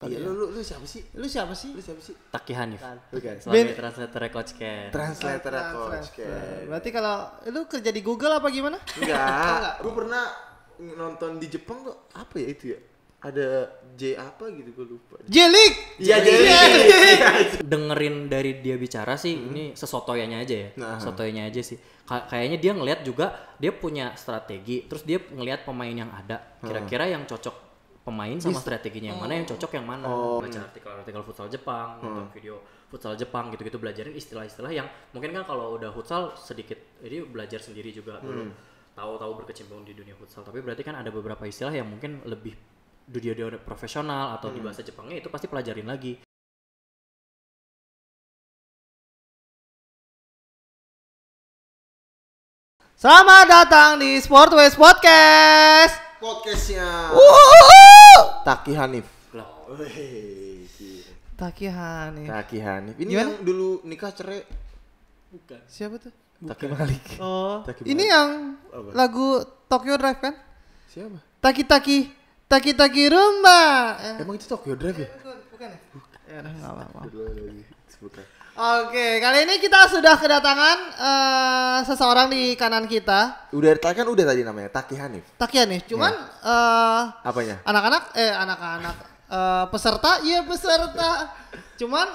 Iya, lu siapa sih? Lu siapa sih? Taki Hanif. Bukan. Sebagai translator Coach Ken. Translator Coach Ken. Berarti kalau lu kerja di Google apa gimana? Enggak. Gue pernah nonton di Jepang tuh apa ya itu ya? Ada J apa gitu gue lupa. Jelik. Iya, Dengerin dari dia bicara sih ini sesotoyanya aja ya. Sesotoyanya aja sih. Kayaknya dia ngelihat juga dia punya strategi, terus dia ngelihat pemain yang ada. Kira-kira yang cocok pemain sama strateginya yang mana, yang cocok yang mana. Baca artikel futsal Jepang, nonton video futsal Jepang gitu-gitu, belajarin istilah-istilah yang mungkin kan kalau udah futsal sedikit jadi belajar sendiri juga dulu. Tahu-tahu berkecimpung di dunia futsal, tapi berarti kan ada beberapa istilah yang mungkin lebih dunia profesional atau di bahasa Jepangnya itu pasti pelajarin lagi. Selamat datang di Sportways Podcast. Podcastnya Taki Hanif. Taki Hanif. Taki Hanif. Ini Gimana? yang dulu nikah cerai. Bukan. Siapa tuh? Taki Malik. Oh, Taki ini Malik. yang Apa? lagu Tokyo Drive kan? Siapa? Taki Rumba. Emang itu Tokyo Drive ya? Bukan ya? Ya udah enggak apa-apa. Bukan. Oke, kali ini kita sudah kedatangan seseorang di kanan kita. Udah tadi namanya Taki Hanif. Taki Hanif, cuman Apanya? anak-anak peserta, iya peserta. Cuman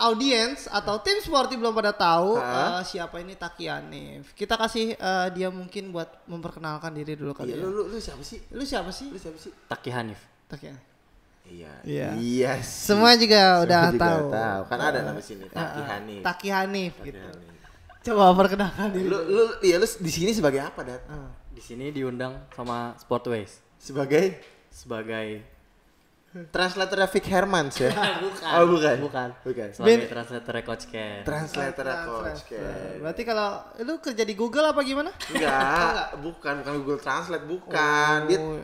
audiens atau tim sporty belum pada tahu siapa ini Taki Hanif. Kita kasih dia mungkin buat memperkenalkan diri dulu kali Iya, ya. lu siapa sih? Lu siapa sih? Taki Hanif. Taki Hanif. Iya. Iya. Sih. Semua juga Semua udah juga tahu. Kan ada nama sini Taki Hanif. Taki Hanif Taki gitu. Hanif. Coba perkenalkan diri. Lu di sini sebagai apa, Dat? Di sini diundang sama Sportways Sebagai sebagai translator Vic Hermans ya? bukan. Oh, bukan. Bukan. Sebagai translator Coach Ken. Translator Coach Ken. Berarti kalau lu kerja di Google apa gimana? Enggak, bukan Google Translate, bukan. Dia Oh.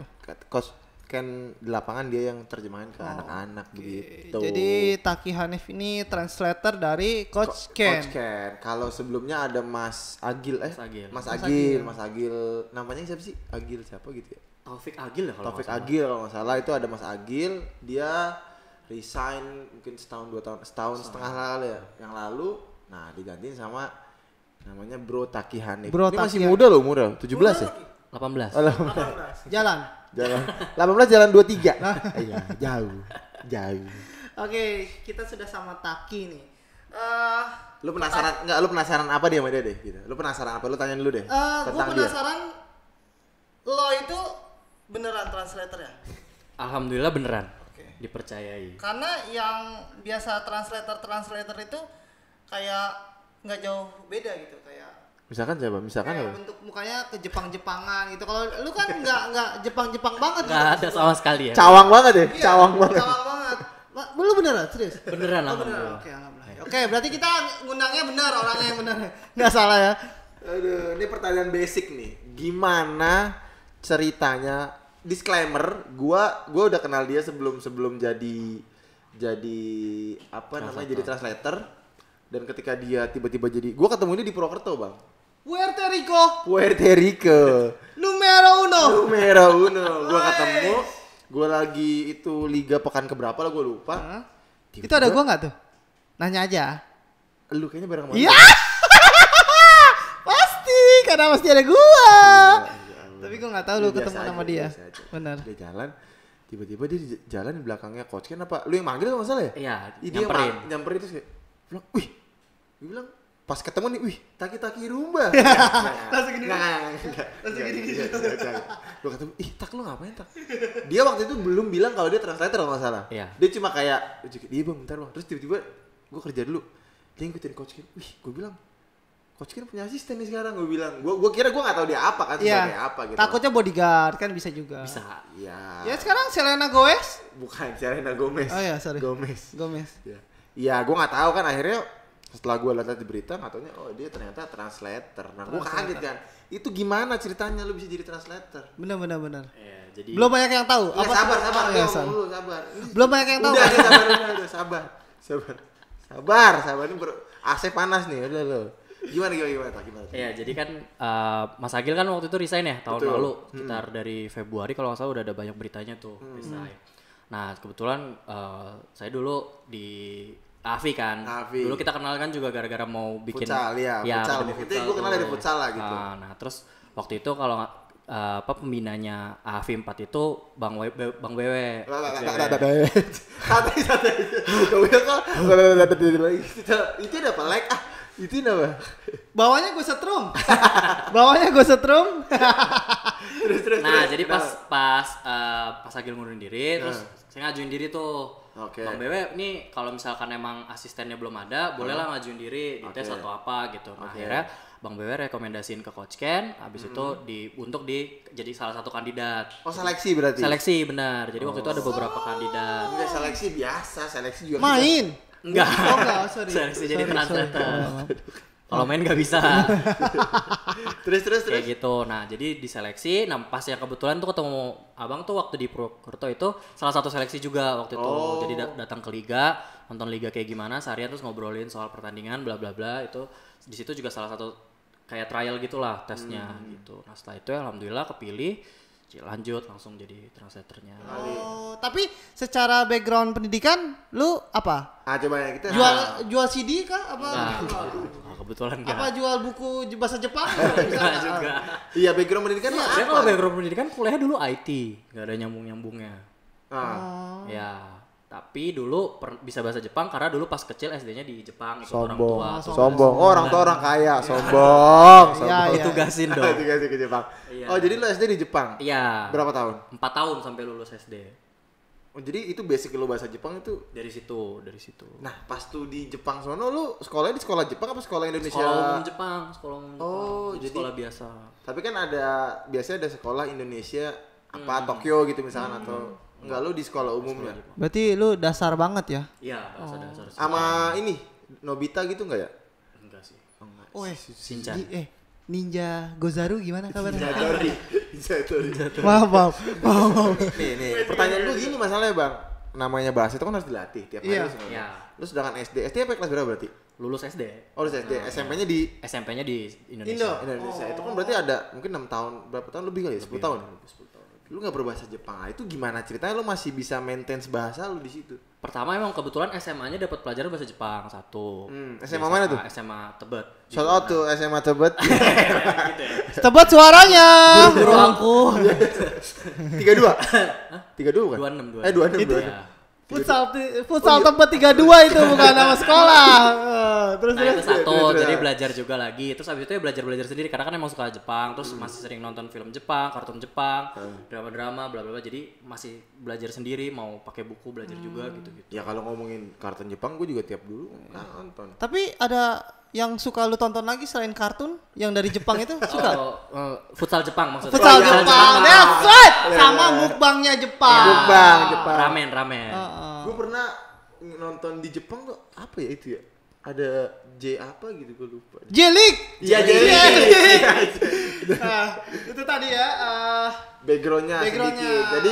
Coach Ken di lapangan dia yang terjemahin ke anak-anak begitu. Jadi Taki Hanif ini translator dari Coach Ken. Coach Ken. Kalau sebelumnya ada Mas Agil, Agil. Mas Agil. Agil. Namanya siapa sih? Agil siapa gitu ya? Taufik Agil ya kalau Taufik nggak salah. Agil kalau nggak salah, itu ada Mas Agil. Dia resign mungkin setahun setengah lalu ya. Yang lalu, nah digantiin sama namanya Bro Taki Hanif. Bro Ini Taki masih Hanif. muda loh, 17 ya? 18. Oh, 18. Jalan. Jalan 18 jalan 23. Iya, jauh. Oke, kita sudah sama Taki nih. Lu penasaran apa dia sama dia deh gitu. Lu penasaran apa? Lu tanya dulu deh Gue tentang dia. penasaran lo itu beneran translator ya? Alhamdulillah beneran. Oke. Dipercayai. Karena yang biasa translator itu kayak nggak jauh beda gitu, kayak Misalkan siapa? Misalkan kayak apa? bentuk mukanya ke Jepang-Jepangan gitu. Kalau lu kan nggak Jepang-Jepang banget. Nggak ada sama sekali ya. Cawang banget ya? Iya, Cawang banget. Cawang banget. Lu beneran serius? Beneran Oh, beneran. alhamdulillah. Oke, alhamdulillah. Oke, berarti kita ngundangnya benar, orangnya yang benar. Nggak salah ya. Aduh, ini pertanyaan basic nih. Gimana ceritanya? Disclaimer, gua udah kenal dia sebelum jadi apa namanya, jadi translator. Dan ketika dia tiba-tiba jadi, gua ketemu ini di Purwokerto, Bang. Puerto Rico Puerto Rico. numero uno. Gua ketemu, gua lagi itu liga pekan keberapa lah, gua lupa. Hah? Itu Tiba-tiba, ada gua nggak tuh? Nanya aja. Lu kayaknya bareng sama Iya. gua. Pasti, karena pasti ada gua. Tapi gua nggak tahu lu Biasa ketemu aja, sama dia. biasa aja. Benar. Dia jalan, tiba-tiba dia jalan di belakangnya Coach Ken apa? Lu yang manggil kalau nggak salah ya? Iya, Ih, dia nyamperin. nyamperin terus kayak bilang, wih, gue bilang pas ketemu nih, wih, Taki Rumba. Langsung gini. Langsung gini. Gue ketemu, ih, Tak lu ngapain, Tak? Dia waktu itu belum bilang kalau dia translator kalau nggak salah. Iya. Dia cuma kayak, dia bang, bentar bang. Terus tiba-tiba gue kerja dulu. Dia ngikutin Coach Ken. Wih, gue bilang, Coach Ken punya asisten nih sekarang. Gue bilang, gue kira gue nggak tahu dia apa kan, Iya. sebagai apa gitu. Takutnya bodyguard kan bisa juga. Bisa. Iya. Ya sekarang Selena Gomez. Bukan, Selena Gomez. Oh iya, sorry. Gomez. Ya. Iya, gue nggak tahu kan, akhirnya setelah gue lihat di berita nggak taunya, oh dia ternyata translator. Nah, gue kaget kan. Itu gimana ceritanya lu bisa jadi translator? Benar. Iya, jadi Belum banyak yang tahu. Ya, sabar, Oh, dia iya, ngomong dulu, sabar. Belum banyak yang tahu. Udah, sabar. Ini AC panas nih, udah lo. Gimana? Iya, jadi kan Mas Agil kan waktu itu resign ya tahun Betul. lalu, sekitar dari Februari kalau nggak salah udah ada banyak beritanya tuh resign. Nah kebetulan saya dulu di AFI kan. AFI. Dulu kita kenal kan juga gara-gara mau bikin futsal futsal. bikin Itu gue kenal dari tuh. futsal lah gitu. Nah terus waktu itu kalau nggak pembinanya AFI 4 itu Bang Wewe. Santai. Kau bilang kok itu apa like itu apa? Bawahnya gue setrum. Bawahnya gue setrum. Terus. Jadi pas lagi ngundurin diri terus saya ngajuin diri tuh. Oke. Bang Wewe nih kalau misalkan emang asistennya belum ada, bolehlah ngajuin diri di tes atau apa gitu. Nah, akhirnya Bang Wewe rekomendasiin ke Coach Ken, habis itu untuk jadi salah satu kandidat. Oh, seleksi berarti. Seleksi benar. Jadi waktu itu ada beberapa kandidat. Enggak seleksi biasa, seleksi juga Main. Enggak. Oh enggak, sorry. Seleksi jadi Sorry, translator. sorry. Kalau main nggak bisa. Terus. Kayak gitu. Nah, jadi diseleksi. Nah, pas yang kebetulan tuh ketemu Abang tuh waktu di Purwokerto itu salah satu seleksi juga waktu itu. Jadi datang ke liga, nonton liga kayak gimana, seharian terus ngobrolin soal pertandingan bla bla bla. Itu di situ juga salah satu kayak trial gitulah tesnya gitu. Nah, setelah itu alhamdulillah kepilih, lanjut langsung jadi translatornya. Oh, tapi secara background pendidikan lu apa? Coba ya kita Jual CD kah apa? Kebetulan enggak. Apa jual buku bahasa Jepang? Enggak juga. Iya, background pendidikan mah Saya apa? kalau background pendidikan kuliah dulu IT, nggak ada nyambung-nyambungnya. Ya, tapi dulu bisa bahasa Jepang karena dulu pas kecil SD-nya di Jepang ikut orang tua. Sombong. Oh, orang tua orang kaya, sombong. Iya. Ditugasin dong. Dikasih ke Jepang. Iya. Oh, jadi lu SD di Jepang? Iya. Berapa tahun? 4 tahun sampai lulus SD. Oh, jadi itu basic lu bahasa Jepang itu. Dari situ. Nah, pas tuh di Jepang sono lu sekolahnya di sekolah Jepang apa sekolah Indonesia? Sekolah umum Jepang, jadi sekolah biasa. Tapi kan biasanya ada sekolah Indonesia Tokyo gitu misalkan atau enggak, lu di sekolah umumnya. Berarti lu dasar banget ya? Iya, bahasa dasar. Sama ini Nobita gitu enggak ya? Enggak sih. Oh, Shinchan. Ninja Gozaru gimana kabarnya? Zatori. Maaf. Nih, pertanyaan gue gini masalahnya, Bang. Namanya bahasa itu kan harus dilatih tiap hari. Iya. Lu sedangkan SD apa kelas berapa berarti? Lulus SD. Oh, lulus SD. SMP-nya di SMP-nya di Indonesia. Indonesia. Itu kan berarti ada mungkin 6 tahun, berapa tahun lebih kali ya? 10 tahun. Lu nggak berbahasa Jepang. Itu gimana ceritanya lu masih bisa maintain bahasa lu di situ? Pertama emang kebetulan SMA-nya dapat pelajaran bahasa Jepang 1. SMA mana tuh? SMA Tebet. Shout out tuh SMA Tebet. Tebet suaranya. Guru aku. 32 bukan? 26. 26. Iya. Futsal Tebet 32 itu bukan nama sekolah. Terus Nah itu satu, terus. jadi belajar juga lagi. Terus habis itu ya belajar sendiri karena kan emang suka Jepang. Terus masih sering nonton film Jepang, kartun Jepang, drama-drama, bla bla bla. Jadi masih belajar sendiri, mau pakai buku belajar juga gitu-gitu. Ya kalau ngomongin kartun Jepang gue juga tiap dulu nonton. Tapi ada yang suka lu tonton lagi selain kartun yang dari Jepang itu suka? Futsal Jepang maksudnya. Futsal Jepang. That's right. Sama mukbangnya Jepang. Mukbang Jepang. Ramen. Gue pernah nonton di Jepang tuh apa ya itu ya? Ada J apa gitu gue lupa. Jelik. Iya, Itu tadi ya. Backgroundnya Backgroundnya. sedikit. Jadi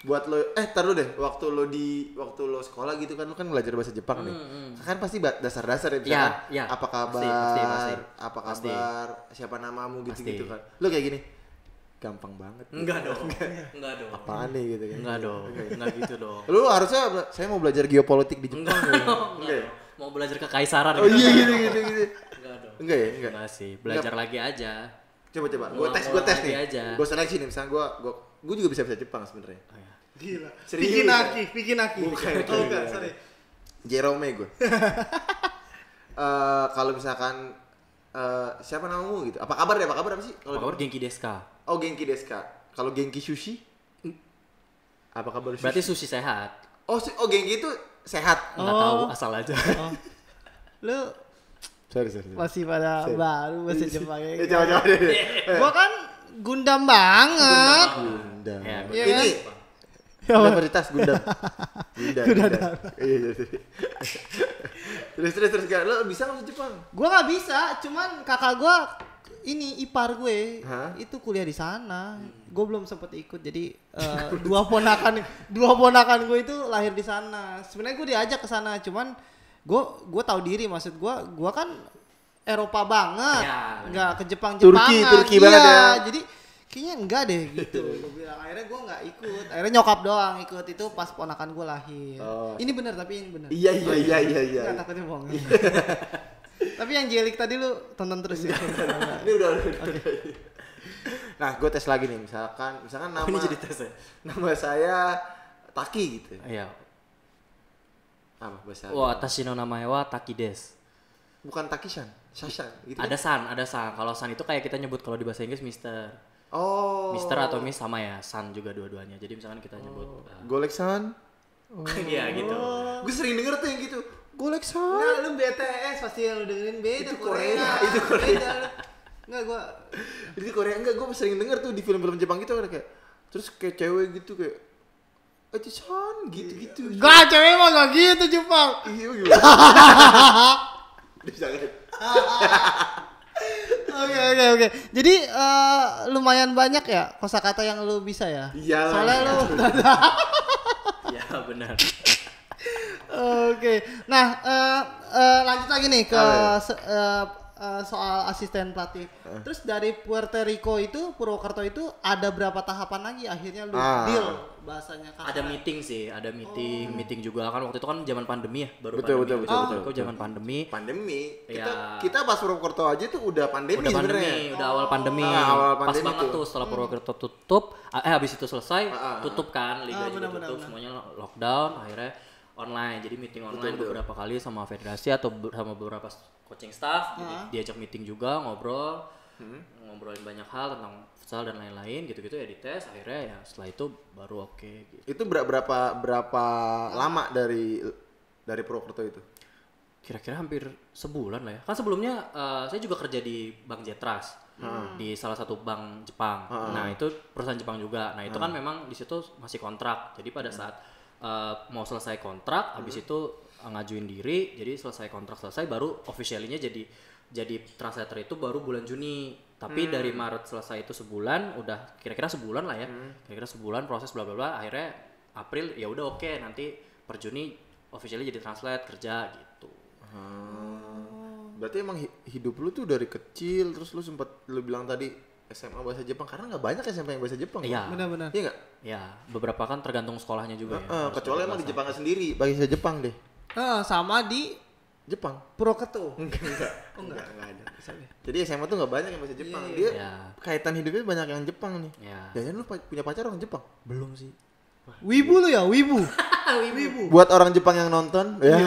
buat lo taruh deh waktu lo sekolah gitu kan lo kan belajar bahasa Jepang nih. Kan pasti dasar-dasar ya misalkan Iya. apa kabar, Pasti. apa kabar, siapa namamu gitu-gitu kan. Lo kayak gini. Gampang banget. Enggak dong. Apaan nih gitu kan. Enggak gitu dong. Lu harusnya saya mau belajar geopolitik di Jepang. Enggak. Mau belajar kekaisaran Oh iya gitu. Enggak dong. Enggak ya? Enggak sih, belajar lagi aja. Coba. Gue tes Lagi nih. aja. Gue seleksi nih misalnya gue juga bisa Jepang sebenarnya. Gila. Serius. Bikin aki. Bukan, sorry. Jerome gue. Kalau misalkan siapa namamu gitu? Apa kabar apa sih? Kabar Genki desu ka? Oh, Genki desu ka. Kalau Genki sushi? Apa kabar sushi? Berarti sushi sehat. Oh, Genki itu sehat. Enggak tahu, asal aja. Lu Sorry. masih pada baru bahasa Jepang ya. Coba deh. Gua kan Gundam banget. Gundam. Ya, Iya Ini kan? Universitas Gundam. Gundam. Iya. Terus gak, lo bisa nggak bahasa Jepang? Gua nggak bisa, cuman kakak gua ini ipar gue itu kuliah di sana. Gue belum sempet ikut, jadi dua ponakan gue itu lahir di sana. Sebenarnya gue diajak ke sana, cuman gue tahu diri, maksud gue kan Eropa banget, Ya, nggak ke Jepang. Turki banget ya. Jadi kayaknya enggak deh gitu. Gue bilang akhirnya gue nggak ikut. Akhirnya nyokap doang ikut itu pas ponakan gue lahir. Ini bener tapi ini bener. Iya. Nggak takutnya bohong. Tapi yang jelik tadi lu tonton terus ya. Ini udah. Nah, gue tes lagi nih. Misalkan nama Ini jadi tes ya? Nama saya Taki gitu. Iya. Apa bahasa? Watashi no namae wa Taki desu. Bukan Taki-san, Shashan gitu. Ada san. Kalau san itu kayak kita nyebut kalau di bahasa Inggris Mister. Oh. Mister atau Miss sama ya, san juga dua-duanya. Jadi misalkan kita nyebut Golek-san. Iya gitu. Gue sering denger tuh yang gitu. Golek-san. Nggak, lu BTS pasti yang lu dengerin beda. Itu Korea. Beda. Nggak, gue Jadi Korea enggak, gue sering denger tuh di film-film Jepang gitu kan kayak terus kayak cewek gitu kayak Aji-san gitu-gitu. Gak, cewek mah gak gitu Jepang. Iya gimana? Bisa kan? Oke. Jadi lumayan banyak ya kosakata yang lu bisa ya? Iya. Soalnya lu. Ya benar. Oke. Nah, lanjut lagi nih ke soal asisten pelatih. Terus dari Puerto Rico itu, Purwokerto itu ada berapa tahapan lagi akhirnya lu deal bahasanya kasar. Ada meeting sih, meeting juga kan waktu itu kan zaman pandemi ya, baru Betul. Betul. Zaman pandemi. Kita pas Purwokerto aja tuh udah pandemi sebenarnya. Udah awal pandemi. Awal Pas pandemi banget tuh setelah Purwokerto tutup, habis itu selesai, tutup kan, liga juga benar. tutup, semuanya lockdown, akhirnya online. Jadi meeting online beberapa kali sama federasi atau sama beberapa coaching staff, diajak meeting juga, ngobrolin banyak hal tentang futsal dan lain-lain gitu-gitu ya, dites, akhirnya ya setelah itu baru oke gitu. Itu berapa lama dari Purwokerto itu? Kira-kira hampir sebulan lah ya. Kan sebelumnya saya juga kerja di Bank Jetras. Di salah satu bank Jepang. Nah, itu perusahaan Jepang juga. Nah, itu kan memang di situ masih kontrak. Jadi pada saat mau selesai kontrak, habis itu ngajuin diri, jadi selesai kontrak baru officially-nya jadi translator itu baru bulan Juni. Tapi dari Maret selesai itu sebulan, udah kira-kira sebulan lah ya. Kira-kira sebulan proses bla bla bla, akhirnya April ya udah oke, nanti per Juni officially jadi translate kerja gitu. Berarti emang hidup lu tuh dari kecil, terus lu bilang tadi SMA bahasa Jepang, karena nggak banyak SMA yang bahasa Jepang. Iya. Benar-benar. Iya nggak? Ya, beberapa kan tergantung sekolahnya juga ya. Kecuali emang di Jepangnya sendiri bahasa Jepang deh. Sama di Jepang. Purwokerto. Enggak ada. Jadi SMA tuh nggak banyak yang bahasa Jepang. Dia kaitan hidupnya banyak yang Jepang nih. Jangan lu punya pacar orang Jepang? Belum sih. Wibu lu ya, wibu. Buat orang Jepang yang nonton, ya.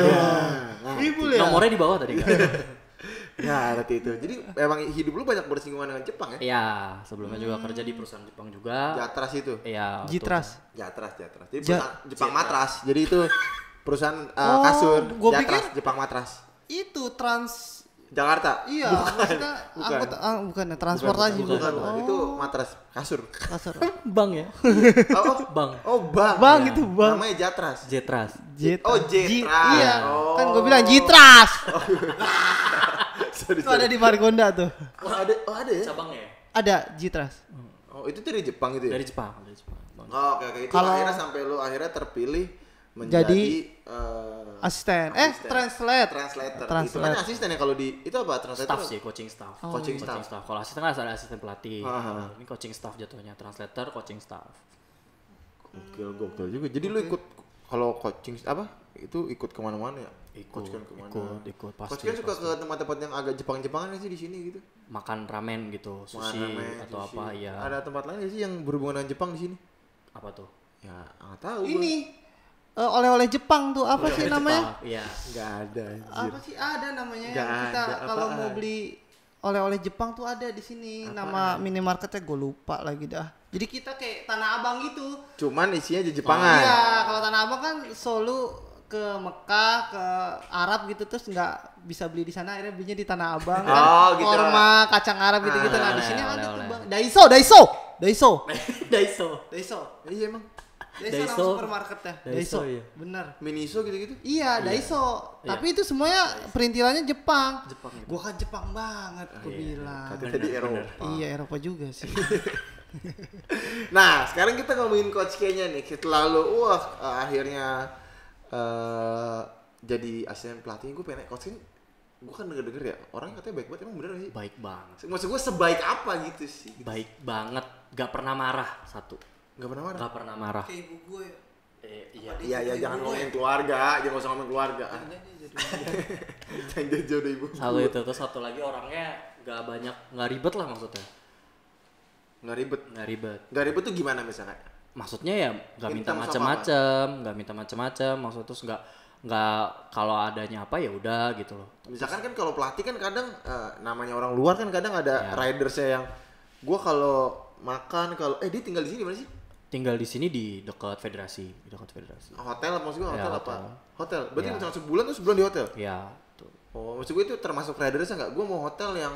Wibu lu ya. Nomornya di bawah tadi kan. Ya, berarti itu. Jadi emang hidup lu banyak bersinggungan dengan Jepang ya? Iya, sebelumnya juga kerja di perusahaan Jepang juga. Jatras itu. Iya. Jitras. Jatras. Jadi perusahaan Jepang Matras. Jadi itu perusahaan kasur. Gua Jatras, pikir Jepang Matras. Itu Trans. Jakarta. Iya, maksudnya bukan transportasi bukan. Itu matras kasur. Bang ya. Bang. Bang itu bang. Namanya Jatras. Jetras. Jetras. Iya. Kan gue bilang Jitras. Sorry. Itu ada di Margonda tuh. Ada ya? Cabangnya ya? Ada Jitras. Oh, itu dari Jepang itu ya? Dari Jepang. Oh, oke. Itu Kalau akhirnya sampai lu akhirnya terpilih menjadi asisten. Translator. Itu kan asisten ya kalau di itu apa? Translator. Staff sih, coaching staff. Coaching staff. Kalau asisten kan ada asisten pelatih. Ini coaching staff jatuhnya, translator, coaching staff. Gokil juga. Jadi lu ikut kalau coaching apa? Itu ikut kemana-mana ya? Ikut pasti. Coach kan suka ke tempat-tempat yang agak Jepang-Jepangan sih di sini gitu. Makan ramen gitu, sushi atau sushi. apa ya. Ada tempat lain sih yang berhubungan dengan Jepang di sini? Apa tuh? Ya, enggak tahu. Ini oleh-oleh Jepang tuh apa sih namanya? Iya. Enggak ada. Anjir. Apa sih ada namanya? Nggak Kita ada, kalau apaan? mau beli oleh-oleh Jepang tuh ada di sini. Nama minimarketnya gue lupa lagi dah. Jadi kita kayak Tanah Abang gitu. Cuman isinya Jepangan. Iya, kalau Tanah Abang kan Solo ke Mekah, ke Arab gitu, terus nggak bisa beli di sana, akhirnya belinya di Tanah Abang kan. Gitu. Korma, kacang Arab gitu-gitu. Nah, di sini oleh, ada tuh oleh. Bang. Daiso. Daiso. Iya emang. Daiso nama supermarketnya. Daiso. Iya. Bener. Miniso gitu-gitu. Iya, Daiso. Tapi itu semuanya perintilannya Jepang. Gua kan Jepang banget, gua bilang. Tadi Eropa. Iya, Eropa juga sih. Nah, sekarang kita ngomongin Coach K-nya nih. Setelah lu akhirnya jadi asisten pelatih, gue pengen Coach K Gue kan denger ya orang katanya baik banget, emang bener gak sih? Baik banget. Maksud gue sebaik apa gitu sih? Baik banget, gak pernah marah satu. Gak pernah marah? Gak pernah marah. Kayak ibu gue ya. Iya jangan ngomongin keluarga, jangan usah ngomongin keluarga. Jangan jodoh ibu. Satu itu, terus satu lagi orangnya gak ribet lah maksudnya. Nggak ribet. Nggak ribet tuh gimana misalnya? Maksudnya ya gak minta macem-macem, maksudnya terus nggak kalau adanya apa ya udah gitu loh. Misalkan kan kalau pelatih kan kadang namanya orang luar kan kadang ada ridersnya yang gua kalau makan kalau dia tinggal di sini mana sih? Tinggal di sini di dekat federasi. Hotel maksud gua Ya, hotel apa? Hotel. Berarti Ya. misalnya sebulan tuh sebulan di hotel. Ya, tuh. Oh, maksud gue itu termasuk ridersnya nggak? Gua mau hotel yang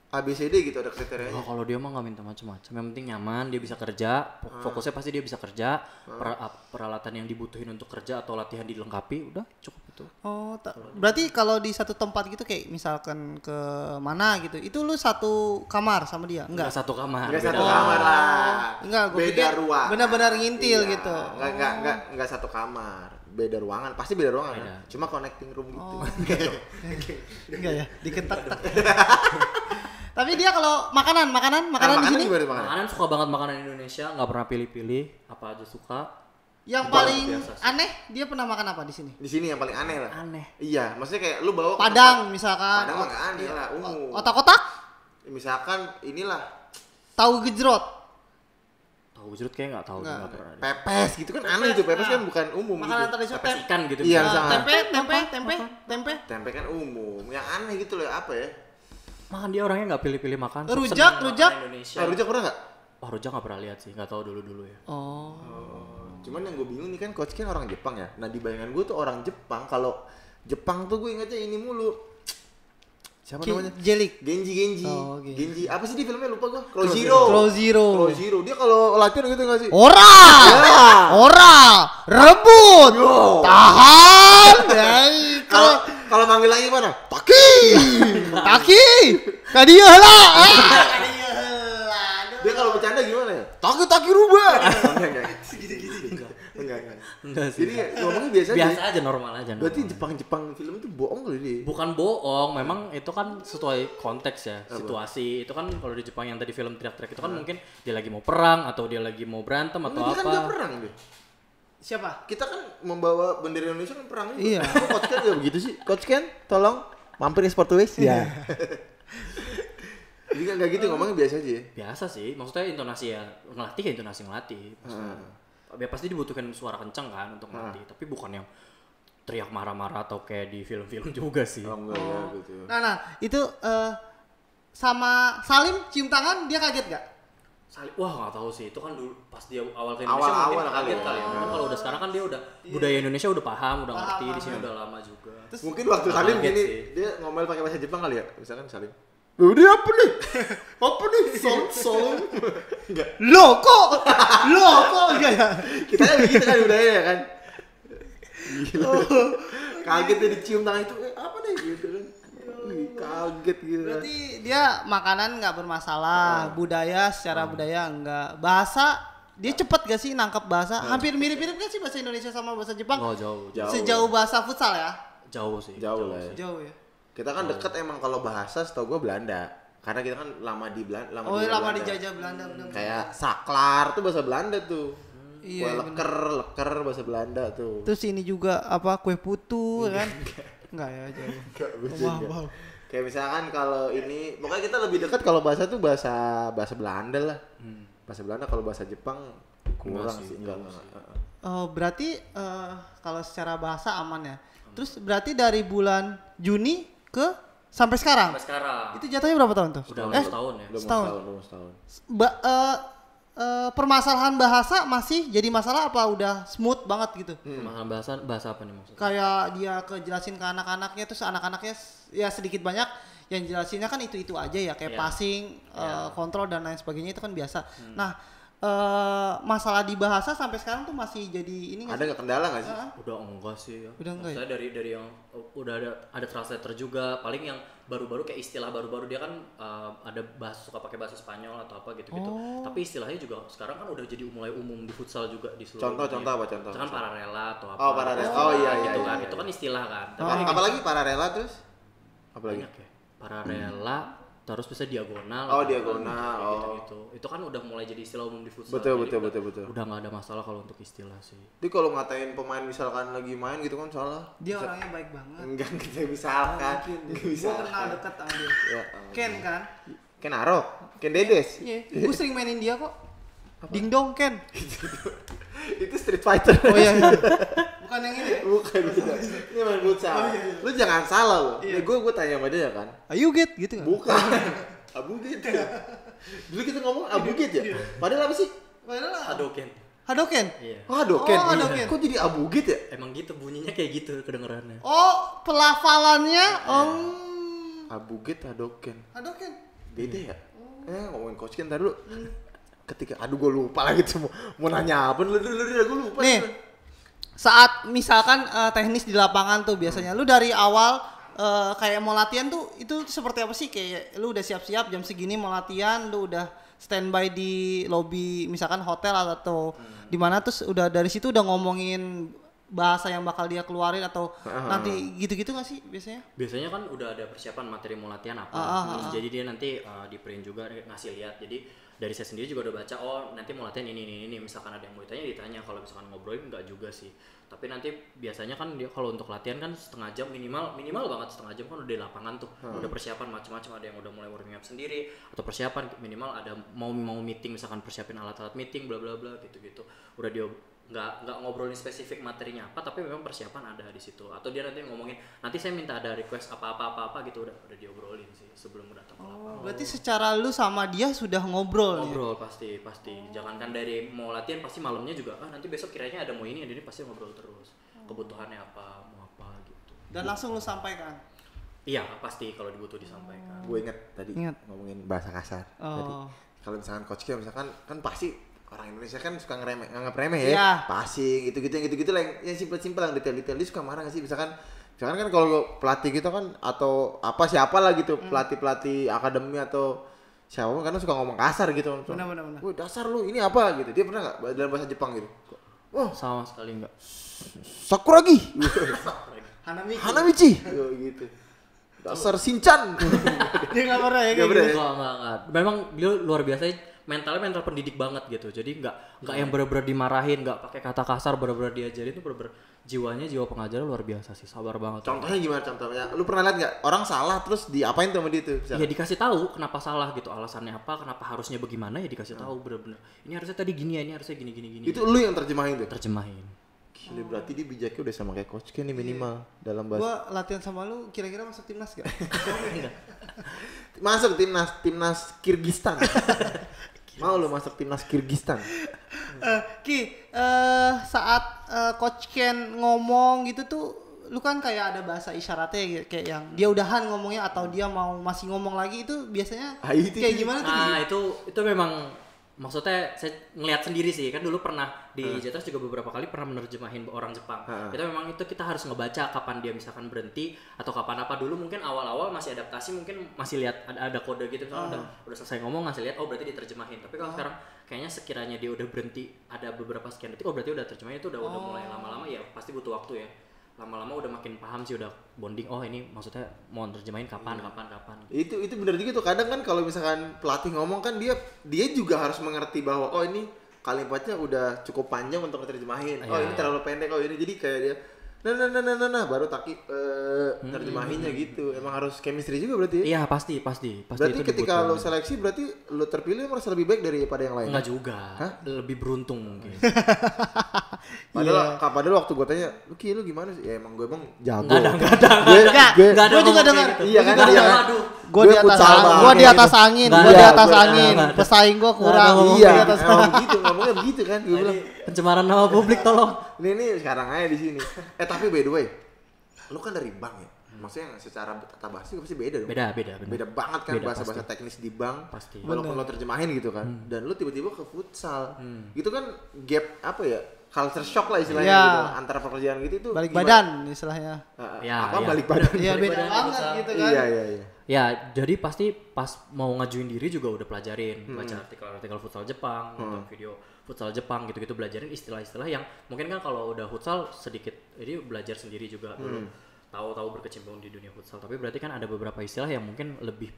ABCD gitu ada kriterianya. Oh, kalau dia mah nggak minta macam-macam. Yang penting nyaman, dia bisa kerja. Fokusnya pasti dia bisa kerja. Peralatan yang dibutuhin untuk kerja atau latihan dilengkapi, udah cukup itu. Oh, berarti kalau di satu tempat gitu kayak misalkan ke mana gitu, itu lu satu kamar sama dia? Enggak satu kamar. Enggak beda satu kamar. kamar lah. Enggak, gue beda pikir ruang. benar-benar ngintil Iya, gitu. Enggak satu kamar. Beda ruangan, pasti beda ruangan. Beda. Kan? Cuma connecting room gitu. Enggak ya, diketak-tak. Tapi dia kalau makanan di sini gimana makanan? Makanan suka banget makanan Indonesia, nggak pernah pilih-pilih, apa aja suka. yang Luar paling biasa sih. aneh dia pernah makan apa di sini? Di sini yang paling aneh lah. Aneh. Iya, maksudnya kayak lu bawa ke Padang tempat- misalkan. Padang mah nggak aneh lah, umum. Otak-otak, Misalkan inilah tahu gejrot. Tahu jerut kayak nggak tahu, Nggak. nggak pernah. pepes gitu kan aneh itu. Pepes kan bukan umum Makanan gitu. tradisional. Pepes ikan gitu. Iya, misalnya. sama. Tempe. Tempe kan umum. Yang aneh gitu loh apa ya? Makan dia orangnya nggak pilih-pilih makan. Rujak, Seneng rujak. makanan Indonesia. Rujak pernah nggak? Oh, rujak nggak pernah lihat sih, nggak tahu dulu ya. Oh. Cuman yang gue bingung nih kan coach kan orang Jepang ya. Nah di bayangan gue tuh orang Jepang, kalau Jepang tuh gue ingetnya ini mulu. Siapa namanya? Jelik. Genji. Oh, Genji. Genji. Apa sih di filmnya lupa gue? Crow Zero. Zero. Dia kalau latihan gitu nggak sih? Ora! Rebut! Yo. Tahan! Kalau manggil lagi mana? Taki. Taki! Kadia lah! Dia kalau bercanda gimana ya? Taki rubah. Enggak sih. Jadi ngomongnya biasa Biasa aja, normal aja. Berarti normal. Jepang film itu bohong kali dia. Bukan bohong, memang itu kan sesuai konteks ya, situasi. Itu kan kalau di Jepang yang tadi film teriak-teriak itu kan mungkin dia lagi mau perang atau dia lagi mau berantem atau Dia apa. kan nggak perang deh. Siapa? Kita kan membawa bendera Indonesia kan perang juga. Iya. Kok Coach Ken ya begitu sih? Coach Ken, tolong mampir ke Sportways. Ya. Jadi nggak gitu ngomongnya biasa aja ya. Biasa sih, maksudnya intonasi ya ngelatih ya intonasi ngelatih. Ya pasti dibutuhkan suara kencang kan untuk ngelatih, tapi bukan yang teriak marah-marah atau kayak di film-film juga sih. Oh enggak ya gitu. Nah, itu sama Salim cium tangan dia kaget gak? Wah nggak tahu sih, itu kan dulu pas dia awal ke Indonesia Awal-awal mungkin kali kaget ya. kali ya. Mungkin kalau udah sekarang kan dia udah budaya Indonesia udah paham, udah ngerti, di sini udah lama juga. Mungkin waktu Nggak Salim kaget gini, sih. dia ngomel pakai bahasa Jepang kali ya. Misalkan Salim. Dia apa nih? Apa nih? Salim. Enggak. Loko enggak ya? Kita kan begitu kan budaya ya kan. Gila. Kaget dia dicium tangan itu. Apa nih gitu kan. Kaget gitu. Berarti dia makanan nggak bermasalah, budaya secara budaya enggak. Bahasa dia cepet gak sih nangkep bahasa? Hampir mirip-mirip gak sih bahasa Indonesia sama bahasa Jepang? Oh jauh. Sejauh bahasa futsal ya? Jauh sih. Jauh lah ya. Jauh ya. Kita kan deket emang kalau bahasa setahu gue Belanda. Karena kita kan lama di Belanda. Oh, lama dijajah Belanda benar. Kayak saklar tuh bahasa Belanda tuh. Iya, Kue leker bahasa Belanda tuh. Terus ini juga apa kue putu kan? Enggak ya, jauh. Enggak Wow. Kayak misalkan kalau ini, pokoknya kita lebih dekat kalau bahasa tuh bahasa Belanda lah. Bahasa Belanda, kalau bahasa Jepang kurang sih. Enggak. Oh, berarti kalau secara bahasa aman ya. Terus berarti dari bulan Juni ke sampai sekarang. Sampai sekarang. Itu jatuhnya berapa tahun tuh? Udah almost setahun ya. Udah mau Setahun. setahun. Permasalahan bahasa masih jadi masalah apa udah smooth banget gitu? Masalah bahasa apa nih maksudnya? Kayak dia kejelasin ke anak-anaknya, terus anak-anaknya ya sedikit banyak yang jelasinnya kan itu aja ya, kayak Iya. passing, kontrol dan lain sebagainya itu kan biasa. Nah, masalah di bahasa sampai sekarang tuh masih jadi ini nggak Ada sih? nggak kendala nggak sih? Udah enggak sih ya. Udah enggak ya? Maksudnya dari yang udah ada translator juga. Paling yang baru-baru kayak istilah baru-baru dia kan ada suka pakai bahasa Spanyol atau apa gitu-gitu. Tapi istilahnya juga sekarang kan udah jadi mulai umum di futsal juga di seluruh Contoh dunia. apa contoh? Misalkan pararela atau apa. Oh, pararela. Oh, iya, gitu iya, kan. iya. Itu kan istilah kan. Apalagi pararela terus? Apalagi? banyak ya. Parallela, terus bisa diagonal. Diagonal. Gitu. Itu kan udah mulai jadi istilah umum di futsal. Betul. Udah nggak ada masalah kalau untuk istilah sih. Jadi kalau ngatain pemain misalkan lagi main gitu kan salah. Dia orangnya baik banget. Enggak kita misalkan. Gue kenal deket sama dia. Ya, Ken kan? Ken Arok, Ken Dedes. Iya. Gue sering mainin dia kok. Ding dong Ken. Itu Street Fighter. Oh iya. Bukan yang ini. Bukan beda. Ini main futsal. Lu jangan salah lo. Nih gue tanya sama dia kan. Ayo get gitu nggak? Bukan. Abu Get. Dulu kita ngomong Abu Get ya. Padahal apa sih? Padahal Hadoken. Hadoken. Iya. Hadoken. Oh, Hadoken. Kok jadi Abu Get ya? Emang gitu bunyinya kayak gitu kedengerannya. Oh, pelafalannya. Abu Get Hadoken. Hadoken. Beda ya? Ngomongin Coach Ken tadi dulu. Ketika gue lupa lagi tuh mau nanya apa lu gue lupa. Nih. Saat misalkan teknis di lapangan tuh biasanya lu dari awal kayak mau latihan tuh itu seperti apa sih? Kayak lu udah siap-siap jam segini mau latihan, lu udah standby di lobi misalkan hotel atau di mana, terus udah dari situ udah ngomongin bahasa yang bakal dia keluarin atau nanti gitu-gitu nggak sih biasanya? Biasanya kan udah ada persiapan materi mau latihan apa. Terus jadi dia nanti di print juga ngasih lihat. Jadi dari saya sendiri juga udah baca, oh nanti mau latihan ini. Misalkan ada yang mau ditanya, kalau misalkan ngobrolin enggak juga sih. Tapi nanti biasanya kan dia kalau untuk latihan kan setengah jam minimal banget setengah jam kan udah di lapangan tuh. Udah persiapan macam-macam, ada yang udah mulai warming up sendiri atau persiapan minimal ada mau meeting, misalkan persiapin alat-alat meeting bla bla bla gitu-gitu. Udah dia nggak ngobrolin spesifik materinya apa, tapi memang persiapan ada di situ. Atau dia nanti ngomongin, nanti saya minta ada request apa gitu, udah diobrolin sih sebelum datang ke lapangan. Berarti secara lu sama dia sudah ngobrol Pasti. Jangankan dari mau latihan, pasti malamnya juga nanti besok kiranya ada mau ini pasti ngobrol terus. Kebutuhannya apa, mau apa gitu. Dan langsung lu sampaikan. Iya, pasti kalau dibutuh disampaikan. Gue inget tadi ngomongin bahasa kasar. Tadi kalau misalkan Coach Ken misalkan kan pasti orang Indonesia kan suka nganggap remeh ya. Passing gitu lah yang simpel-simpel, yang detail-detail. Dia suka marah enggak sih? Misalkan kan kalau pelatih gitu kan atau siapa lah gitu, pelatih akademi atau siapa pun karena suka ngomong kasar gitu. Benar. Woi, dasar lu ini apa gitu. Dia pernah enggak dalam bahasa Jepang gitu? Oh, sama sekali enggak. Sakuragi. Hanamichi. Gitu. Dasar Shinchan. Dia enggak pernah ya kayak gitu. Enggak. Memang dia luar biasa. Mental pendidik banget gitu. Jadi nggak yang bener-bener dimarahin, nggak pakai kata kasar, bener-bener diajarin, itu bener-bener jiwa pengajar luar biasa sih, sabar banget. Contohnya gimana contohnya? Lu pernah lihat nggak orang salah terus diapain tuh sama dia tuh? Ya dikasih tahu kenapa salah gitu, alasannya apa, kenapa harusnya bagaimana, ya dikasih tahu bener-bener. Ini harusnya tadi gini ya, ini harusnya gini. Itu lu yang terjemahin tuh? Terjemahin. Gila, berarti dia bijaknya udah sama kayak Coach Ken nih minimal dalam bahasa. Gua latihan sama lu kira-kira masuk timnas gak? Masuk timnas Kirgistan. Mau lu masuk timnas Kirgistan? Saat Coach Ken ngomong gitu tuh, lu kan kayak ada bahasa isyaratnya kayak yang dia udahan ngomongnya atau dia mau masih ngomong lagi, itu biasanya kayak gimana tuh? Itu memang maksudnya saya ngelihat sendiri sih, kan dulu pernah di Jetras juga beberapa kali pernah menerjemahin orang Jepang. Kita harus ngebaca kapan dia misalkan berhenti atau kapan apa. Dulu mungkin awal-awal masih adaptasi, mungkin masih lihat ada kode gitu, misalnya udah selesai ngomong ngasih lihat, oh berarti diterjemahin. Tapi kalau sekarang kayaknya sekiranya dia udah berhenti ada beberapa sekian detik, oh berarti udah terjemahin, itu udah mulai lama-lama, ya pasti butuh waktu ya. Lama-lama udah makin paham sih, udah bonding, oh ini maksudnya mau terjemahin kapan. Itu benar juga tuh, kadang kan kalau misalkan pelatih ngomong kan dia juga harus mengerti bahwa oh ini kalimatnya udah cukup panjang untuk terjemahin. Oh ini terlalu pendek, oh ini, jadi kayak dia nah baru terjemahinnya gitu. Emang harus chemistry juga berarti ya? Iya, pasti. Berarti ketika lo seleksi berarti lo terpilih merasa lebih baik daripada yang lain? Enggak juga. Lebih beruntung mungkin. Padahal waktu gue tanya, lu gimana sih? Ya emang gue jago. Enggak ada. Gue juga dengar. Iya kan? Gue di atas angin. Pesaing gue kurang. Iya, ngomongnya begitu kan. Gue bilang pencemaran nama publik, tolong. Ini sekarang aja di sini. Tapi by the way, lu kan dari bank ya. Maksudnya secara tata bahasa juga pasti beda dong. Beda banget kan, bahasa-bahasa teknis di bank. Pasti. Walaupun lo terjemahin gitu kan. Dan lu tiba-tiba ke futsal. Gitu kan gap apa ya? Culture shock lah istilahnya gitu. Antara pekerjaan gitu itu balik badan istilahnya. Balik badan? Iya, beda banget gitu kan. Iya. Ya, jadi pasti pas mau ngajuin diri juga udah pelajarin, baca artikel futsal Jepang, nonton video futsal Jepang gitu-gitu, belajarin istilah-istilah yang mungkin kan kalau udah futsal sedikit, jadi belajar sendiri juga dulu. tahu berkecimpung di dunia futsal, tapi berarti kan ada beberapa istilah yang mungkin lebih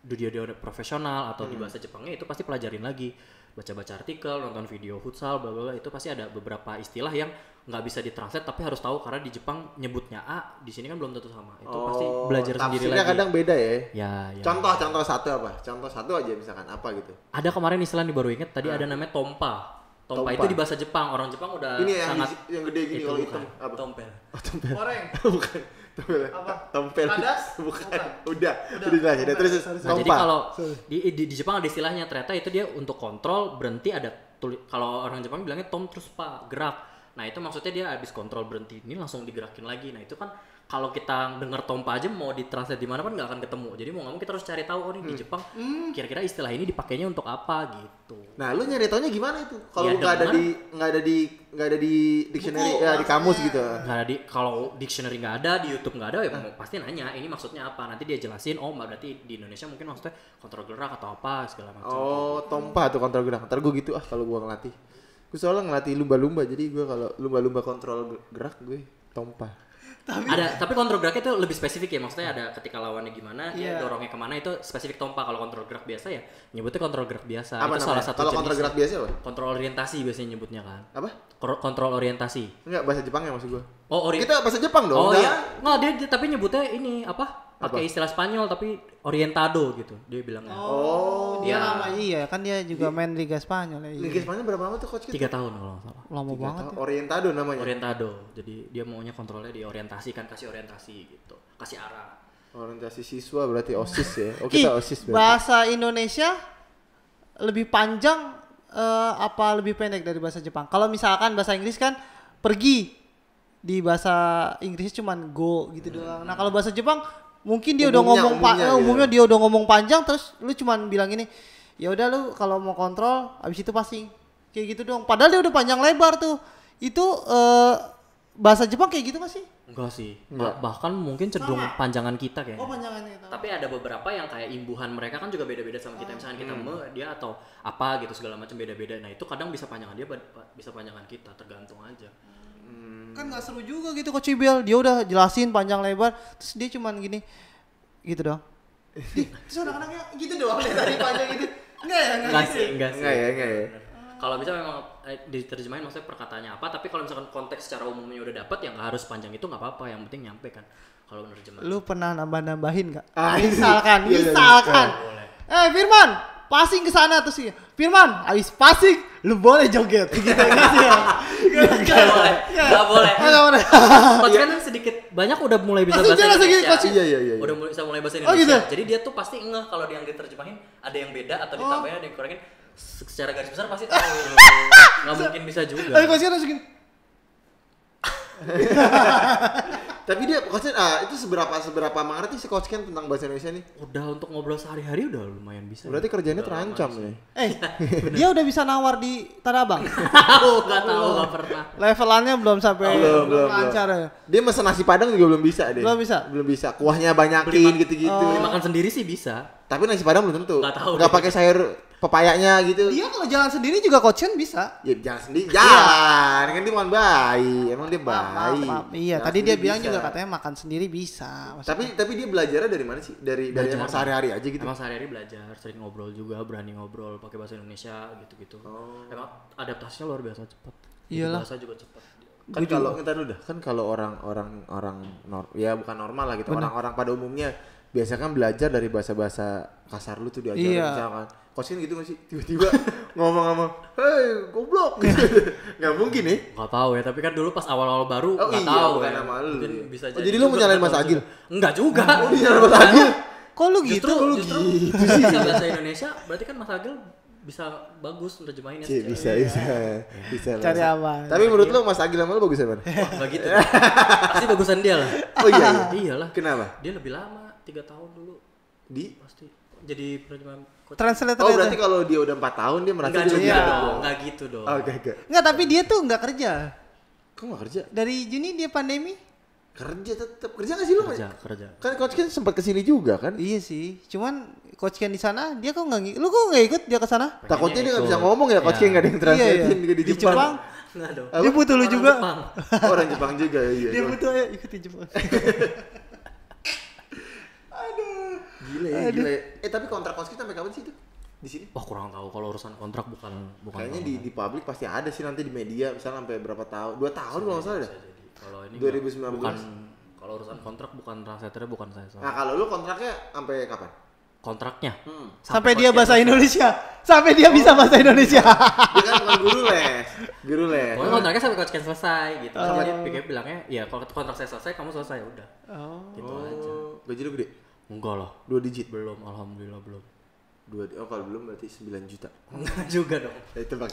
dunia profesional atau di bahasa Jepangnya itu pasti pelajarin lagi, baca-baca artikel, nonton video futsal, bla bla bla, itu pasti ada beberapa istilah yang nggak bisa ditranslate tapi harus tahu karena di Jepang nyebutnya A, di sini kan belum tentu sama. Itu pasti belajar sendiri lagi. Kadang beda ya. Ya. Contoh satu apa? Contoh satu aja misalkan apa gitu. Ada kemarin istilah nih baru inget tadi ada namanya tompa. Tompa itu di bahasa Jepang. Orang Jepang udah ini sangat yang gede gini kalau hitam apa? Tompel. Tompel. Goreng. Bukan. Tompel. Apa? Tompel. Kadas? Bukan. Udah jelas. Terus Nah, jadi kalau di Jepang ada istilahnya, ternyata itu dia untuk kontrol berhenti ada kalau orang Jepang bilangnya tom terus pak gerak. Nah itu maksudnya dia habis kontrol berhenti ini langsung digerakin lagi. Nah itu kan kalau kita dengar tompa aja mau ditranslate di mana pun nggak akan ketemu. Jadi mau nggak mau kita harus cari tahu di Jepang kira-kira istilah ini dipakainya untuk apa gitu. Nah lu nyari taunya gimana itu? Kalau nggak ada di dictionary buku, ya di kamus gitu. Nggak ada kalau dictionary nggak ada, di YouTube nggak ada ya pasti nanya ini maksudnya apa. Nanti dia jelasin berarti di Indonesia mungkin maksudnya kontrol gerak atau apa segala macam. Oh tompa tuh kontrol gerak. Ntar gue gitu kalau gue ngelatih. Gue soalnya ngelatih lumba-lumba, jadi gue kalau lumba-lumba kontrol gerak gue tompa. Tapi kontrol geraknya itu lebih spesifik ya, maksudnya ada ketika lawannya gimana, dia dorongnya kemana itu spesifik tompa. Kalau kontrol gerak biasa ya nyebutnya kontrol gerak biasa. Apa itu namanya? salah satu Kalau jenis. kontrol gerak biasa apa? Kontrol orientasi biasanya nyebutnya kan. Apa? Kontrol orientasi. Enggak, bahasa Jepang ya maksud gue. Oh, kita bahasa Jepang dong. Oh iya. Nggak, dia tapi nyebutnya ini apa? Pakai istilah Spanyol tapi orientado gitu dia bilangnya. Oh, dia lama kan dia juga main Liga Spanyol ya. Liga Spanyol berapa lama tuh coach kita? 3 tahun kalau nggak salah. Lama banget. Ya. Orientado namanya. Orientado. Jadi dia maunya kontrolnya di orientasi kan, kasih orientasi gitu. Kasih arah. Orientasi siswa berarti OSIS ya. Oh, kita OSIS berarti. Bahasa Indonesia lebih panjang apa lebih pendek dari bahasa Jepang? Kalau misalkan bahasa Inggris kan pergi, di bahasa Inggris cuman go gitu doang. Nah, kalau bahasa Jepang mungkin dia umumnya dia udah ngomong panjang terus lu cuman bilang ini, ya udah lu kalau mau kontrol abis itu passing. Kayak gitu doang. Padahal dia udah panjang lebar tuh. Itu bahasa Jepang kayak gitu gak sih? Enggak sih. Bahkan mungkin cenderung panjangan kita kayaknya. Oh, panjangannya itu. Tapi ada beberapa yang kayak imbuhan mereka kan juga beda-beda sama kita. Misalnya kita dia atau apa gitu segala macam beda-beda. Nah, itu kadang bisa panjangan dia bisa panjangan kita, tergantung aja. Kan nggak seru juga gitu Coach Ibel, dia udah jelasin panjang lebar terus dia cuman gini gitu doang. Terus anak-anaknya gitu doang dari panjang gitu. Enggak sih. Kalau bisa memang diterjemahin maksudnya perkataannya apa, tapi kalau misalkan konteks secara umumnya udah dapat yang nggak harus panjang itu nggak apa-apa, yang penting nyampe kan kalau menerjemah. Lu pernah nambah-nambahin nggak? Misalkan. Firman, passing ke sana terus Firman, habis passing lu boleh joget gitu ya. Enggak boleh. Coach kan sedikit banyak udah mulai bisa bahasa Indonesia. Iya. Udah mulai bahasa Indonesia. Gitu? Jadi dia tuh pasti ngeh kalau yang diterjemahin ada yang beda atau ditambahin ada yang dikurangin. Secara garis besar pasti tahu. Enggak mungkin bisa juga. Tapi Coach harus gini. Tapi dia coach itu seberapa mengerti si coach Ken tentang bahasa Indonesia nih? Udah untuk ngobrol sehari-hari udah lumayan bisa. Berarti kerjanya terancam nih. Dia udah bisa nawar di Tanah Abang? Enggak tahu, enggak pernah. Levelannya belum sampai lancar ya. Dia mesen nasi Padang juga belum bisa deh. Belum bisa. Kuahnya banyakin gitu-gitu. Makan sendiri sih bisa. Tapi nasi Padang belum tentu. Enggak tahu. Enggak pakai sayur pepayanya gitu. Dia kalau jalan sendiri juga Coach Ken bisa. Ya jalan sendiri. Jalan. Kan dia bukan bayi. Emang dia bayi. Iya, tadi dia bilang juga katanya makan sendiri bisa. Tapi dia belajarnya dari mana sih? Dari emang sehari-hari aja gitu. Emang sehari-hari belajar, sering ngobrol juga, berani ngobrol pakai bahasa Indonesia gitu-gitu. Emang adaptasinya luar biasa cepat. Iyalah. Bahasa juga cepat. Kan kalau kita udah kan kalau orang ya bukan normal lah gitu. Orang-orang pada umumnya biasa kan belajar dari bahasa-bahasa kasar lu tuh diajarin misalkan. Coach kan gitu gak sih? Tiba-tiba ngomong-ngomong, hei goblok. Gak mungkin nih. Gak tahu ya, tapi kan dulu pas awal-awal baru gak tahu bukan ya. nama lu. Bisa jadi lu mau nyalain Mas Agil? Enggak juga. Oh, nyalain Mas Agil? Kok lu gitu? Justru bisa bahasa Indonesia, berarti kan Mas Agil bisa bagus nerjemahinnya. Bisa. Cari apa? Tapi menurut lu Mas Agil sama lu bagus apa? Enggak gitu. Pasti bagusan dia lah. Oh iya. Iyalah. Kenapa? Dia lebih lama, 3 tahun dulu. Pasti jadi penerjemahan. Translator. Oh berarti kalau dia udah 4 tahun dia merasa enggak gitu dong. Enggak, tapi dia tuh enggak kerja. Kok enggak kerja? Dari Juni dia pandemi. Kerja tetap kerja nggak sih lu? Kerja. Kan Coach Ken sempat kesini juga kan? Iya sih. Cuman Coach Ken di sana dia kok nggak, lu kok nggak ikut dia ke sana? Takutnya dia nggak bisa ngomong ya Coach Ken nggak ada yang translatein di Jepang. Enggak dong. Dia butuh lu Orang juga. Jepang. Orang Jepang juga iya. Dia butuh ayo ikutin Jepang. Gila ya, gila ya. Tapi kontrak Koski sampai kapan sih itu? Di sini? Wah kurang tahu kalau urusan kontrak bukan Kayaknya di publik pasti ada sih nanti di media misalnya sampai berapa tahun? 2 tahun kalau nggak salah dah. Kalau ini 2019. bukan kalau urusan kontrak bukan translatornya bukan saya. Nah, kalau lu kontraknya sampai kapan? Kontraknya Sampai dia bahasa Indonesia. Sampai dia bisa bahasa Indonesia. Dia kan bukan guru les. Guru les. Pokoknya kontraknya sampai coach Ken selesai gitu. Sama dia pikir bilangnya ya kalau kontrak saya selesai kamu selesai udah. Gitu aja. Gaji lu gede? Enggak lah. 2 digit. Belum, alhamdulillah belum. Kalau belum berarti 9 juta. Enggak juga dong. Tebak.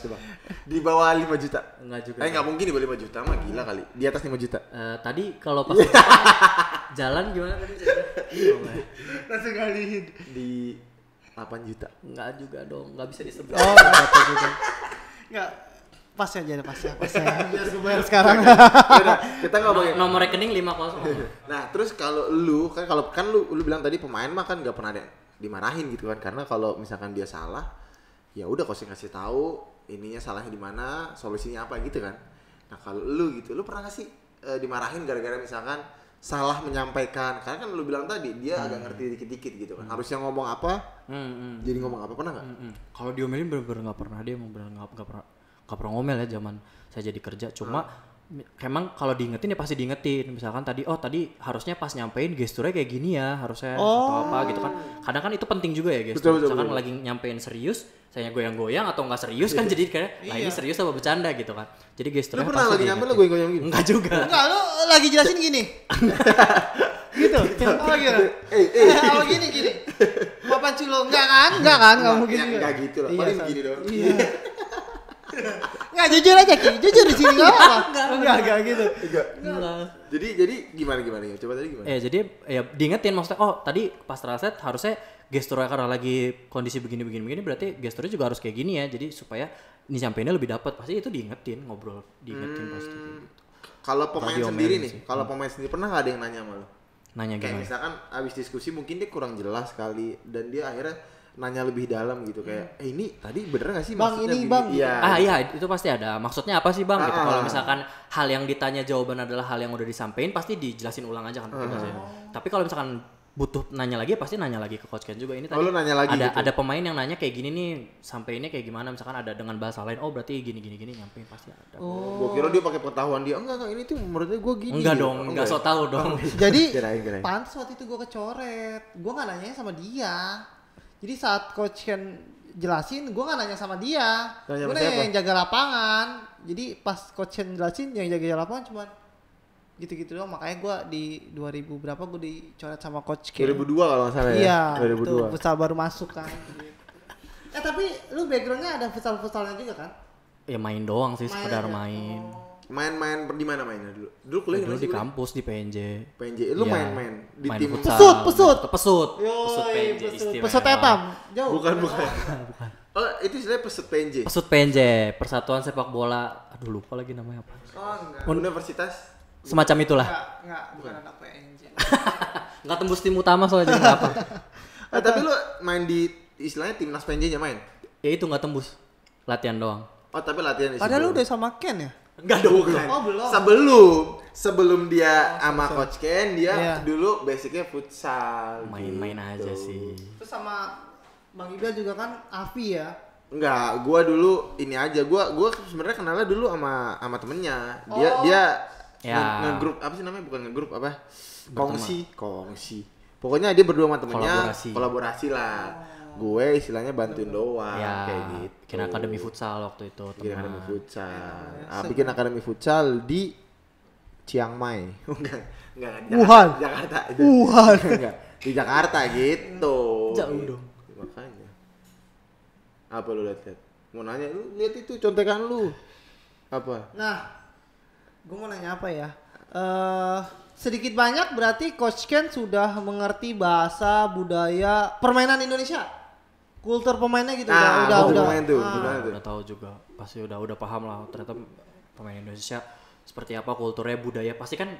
Di bawah 5 juta. Enggak juga. Enggak mungkin di bawah 5 juta mah gila kali. Di atas 5 juta. Tadi kalau pas jalan gimana tadi? Langsung ngalihin. Di 8 juta. Enggak juga dong, enggak bisa disebut. Oh, enggak juga. Enggak. Pas aja pasnya. Biar gue bayar sekarang. Yaudah, kita ngomongin. Nomor rekening 50. Nah, terus kalau lu kan lu bilang tadi pemain mah kan enggak pernah ada dimarahin gitu kan, karena kalau misalkan dia salah ya udah Coach kasih tahu ininya salahnya di mana, solusinya apa gitu kan. Nah, kalau lu gitu, lu pernah nggak sih dimarahin gara-gara misalkan salah menyampaikan, karena kan lu bilang tadi dia agak ngerti dikit-dikit gitu kan, harusnya ngomong apa jadi ngomong apa, pernah nggak? Kalau diomelin bener-bener nggak pernah, dia emang bener nggak pernah ngomel ya zaman saya jadi kerja. Cuma emang kalau diingetin ya pasti diingetin. Misalkan tadi harusnya pas nyampein gesturnya kayak gini ya harusnya atau apa gitu kan. Kadang kan itu penting juga ya gestur. Misalkan lagi nyampein serius, saya goyang-goyang atau nggak serius kan jadi kayak ini serius apa bercanda gitu kan. Jadi gesturnya lu pernah lagi nyampe lu goyang-goyang gitu? Enggak juga. Enggak, lu lagi jelasin gini. Gitu. Apa gitu? Apa gini. Papan culo enggak kan? Enggak mungkin juga. Enggak gitu lah. Paling begini doang. Iya. Enggak, jujur aja Ki. Jujur di sini enggak apa-apa. Enggak gitu. Enggak. Jadi gimana ya? Coba tadi gimana? Jadi ya diingetin maksudnya tadi pas translate harusnya gesturnya karena lagi kondisi begini berarti gesturnya juga harus kayak gini ya. Jadi supaya ini sampainya lebih dapat. Pasti itu diingetin, diingetin pasti gitu. Kalau pemain sendiri nih, pernah nggak ada yang nanya sama lo? Nanya kayak gimana? Misalkan abis diskusi mungkin dia kurang jelas kali dan dia akhirnya nanya lebih dalam gitu kayak ini tadi bener nggak sih Bang, maksudnya ini, begini? Bang. Iya. Iya itu pasti ada. Maksudnya apa sih Bang? Gitu. Kalau misalkan hal yang ditanya jawaban adalah hal yang udah disampaikan pasti dijelasin ulang aja kan. Tapi kalau misalkan butuh nanya lagi pasti nanya lagi ke Coach Ken juga. Ini tadi nanya lagi gitu? Ada pemain yang nanya kayak gini nih, sampeinnya kayak gimana, misalkan ada dengan bahasa lain, berarti gini nyampein pasti ada. Gua kira dia pakai pengetahuan dia. Enggak, ini tuh menurutnya gua gini. Enggak dong, enggak so tau dong. Jadi Kirain. pantas waktu itu gue kecoret. Gue nggak nanya sama dia. Jadi saat Coach Ken jelasin, gue nggak nanya sama dia. Nanya Gue sama siapa? yang jaga lapangan. Jadi pas Coach Ken jelasin, yang jaga lapangan cuma gitu-gitu doang. Makanya gue di 2000 berapa gue dicoret sama Coach Ken. 2002 kalau nggak salah ya. Iya, 2002. tuh futsal baru masuk kan. Tapi lu backgroundnya ada futsal-futsalnya juga kan? Ya main doang sih, sekedar aja. main. Main di mana mainnya dulu? Dulu kuliah Dulu mana di sih? kampus di PNJ. PNJ. Lu Iya. main di Main tim futsal. Pesut. Pesut Yoi, PNJ pesut. istimewa. Pesut etam. Jauh. Bukan. Oh, itu istilahnya pesut PNJ. Pesut PNJ, Persatuan Sepak Bola. Aduh lupa lagi namanya apa. Oh, enggak. Universitas. Semacam itulah. Enggak, bukan anak PNJ. Enggak tembus tim utama soalnya jadi apa. Tapi lu main di istilahnya timnas PNJ-nya main. Ya itu enggak tembus. Latihan doang. Oh, tapi latihan di Padahal lu situ. udah sama Ken ya? Enggak dong. Oh, belum. Sebelum dia sama Coach Ken, dia Iya. dulu basicnya futsal. Main-main gitu. aja sih. Terus sama Bang Ibra juga kan Avi ya? Enggak, gua dulu ini aja. Gua sebenarnya kenalnya dulu sama temennya. Dia Ya. ngegrup apa sih namanya? Bukan ngegrup apa? Kongsi. Pokoknya dia berdua sama temennya kolaborasi lah. Gue istilahnya bantuin doang Ya, kayak gitu. bikin akademi futsal waktu itu. Bikin teman. akademi futsal. Bikin akademi futsal di Chiang Mai. Enggak. Wuhan. Jakarta. Wuhan. Enggak. Di Jakarta gitu. Jauh dong. Makanya. Apa lu lihat? Mau nanya lu lihat itu contekan lu. Apa? Nah, gue mau nanya apa ya? Sedikit banyak berarti Coach Ken sudah mengerti bahasa, budaya, permainan Indonesia. Kultur pemainnya gitu udah. Pemain tuh, gimana tuh? Udah tahu juga. Pasti udah paham lah ternyata pemain Indonesia seperti apa kulturnya, budaya. Pasti kan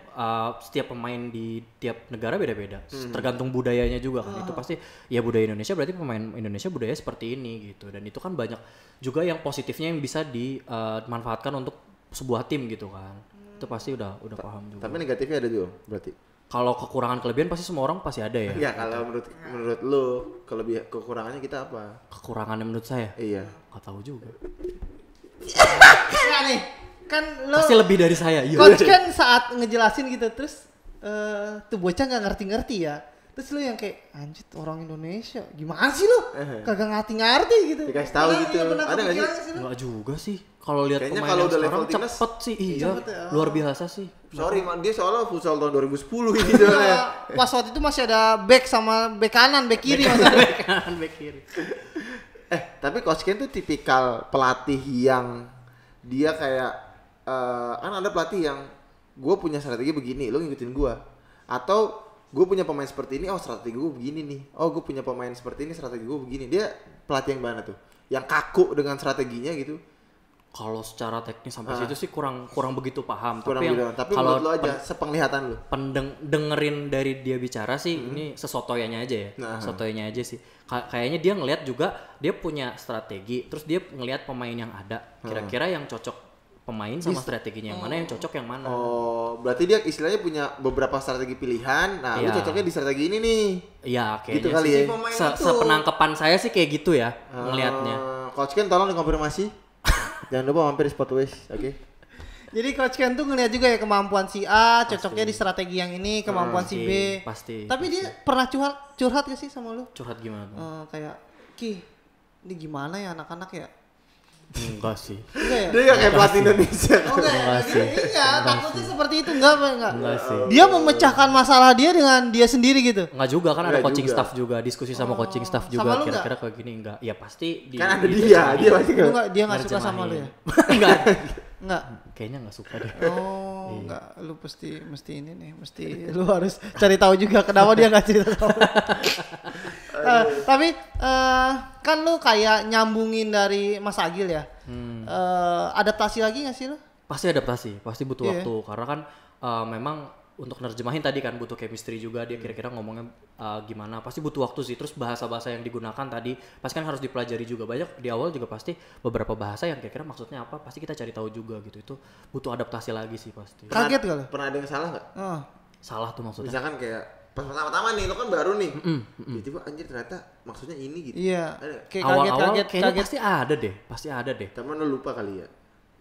setiap pemain di tiap negara beda-beda. Tergantung budayanya juga kan. Itu pasti ya budaya Indonesia berarti pemain Indonesia budaya seperti ini gitu. Dan itu kan banyak juga yang positifnya yang bisa dimanfaatkan untuk sebuah tim gitu kan. Itu pasti udah paham juga. Tapi negatifnya ada juga berarti. Kalau kekurangan kelebihan pasti semua orang pasti ada ya. Iya, kalau menurut lu kekurangannya kita apa? Kekurangannya menurut saya? Iya. Gak tahu juga. Nah nih, kan lo Pasti lebih dari saya. Iya. coach kan saat ngejelasin gitu terus tuh bocah nggak ngerti-ngerti ya. Terus lu yang kayak anjir orang Indonesia gimana sih lu? Kagak ngerti-ngerti gitu. Dikasih tahu gitu. Ada nggak sih? Enggak juga sih. Kalau lihat Kayaknya pemain kalau yang udah sekarang level timnas, cepet sih. Iya. cepet ya. Luar biasa sih. Sorry man, dia soalnya futsal tahun 2010 ini soalnya. Pas waktu itu masih ada back sama back kanan, back kiri masalah. Kanan back kiri. Tapi Coach Ken tuh tipikal pelatih yang dia kayak kan ada pelatih yang gue punya strategi begini, lo ngikutin gue. Atau gue punya pemain seperti ini, oh strategi gue begini nih. Oh gue punya pemain seperti ini, strategi gue begini. Dia pelatih yang mana tuh? Yang kaku dengan strateginya gitu. Kalau secara teknis sampai situ sih kurang begitu paham. Tapi kalau menurut lo aja, sepenglihatan lo. Dengerin dari dia bicara sih ini sesotoyanya aja ya. Sesotoyanya aja sih. Kayaknya dia ngelihat juga dia punya strategi, terus dia ngelihat pemain yang ada. Kira-kira yang cocok pemain sama strateginya yang mana, yang cocok yang mana. Oh, berarti dia istilahnya punya beberapa strategi pilihan. Nah, lu cocoknya di strategi ini nih. Iya, kayaknya gitu kali sih. ya. Sepenangkapan saya sih kayak gitu ya ngelihatnya. Coach Ken tolong dikonfirmasi. Jangan lupa mampir di Spotways, oke? Jadi Coach Ken tuh ngeliat juga ya kemampuan si A, cocoknya di strategi yang ini, kemampuan si B. Pasti. Tapi dia pernah curhat gak sih sama lu? Curhat gimana tuh? Kayak, Ki, ini gimana ya anak-anak ya? Enggak sih. Enggak ya? Dia gak kayak pelatih Indonesia. Oh enggak ya? Enggak sih. Iya, takutnya seperti itu enggak. Enggak sih. Dia memecahkan masalah dia dengan dia sendiri gitu. Enggak juga kan, ada Enggak coaching juga. staff juga, diskusi sama coaching staff Sama juga lu kira-kira kayak gini enggak. Ya pasti Kan ada dia pasti Lu enggak, dia enggak suka sama lu ya? Enggak. Enggak. Kayaknya enggak suka deh. Oh, enggak. Lu mesti ini nih, mesti lu harus cari tahu juga kenapa dia enggak cerita sama lu. Tapi kan lu kayak nyambungin dari Mas Agil ya. Adaptasi lagi gak sih lu? Pasti adaptasi, pasti butuh Iya. waktu karena kan memang untuk nerjemahin tadi kan butuh chemistry juga, dia kira-kira ngomongnya gimana, pasti butuh waktu sih. Terus bahasa-bahasa yang digunakan tadi pasti kan harus dipelajari juga, banyak di awal juga pasti beberapa bahasa yang kira-kira maksudnya apa pasti kita cari tahu juga gitu. Itu butuh adaptasi lagi sih pasti. Kaget gak lu? Pernah ada yang salah nggak? Salah tuh maksudnya. Misalkan kayak pas pertama-tama nih, lo kan baru nih. Tiba-tiba anjir ternyata maksudnya ini gitu. Iya. Ada. Kayak Awal-awal kayaknya kaget. pasti ada deh. Temen lo lupa kali ya.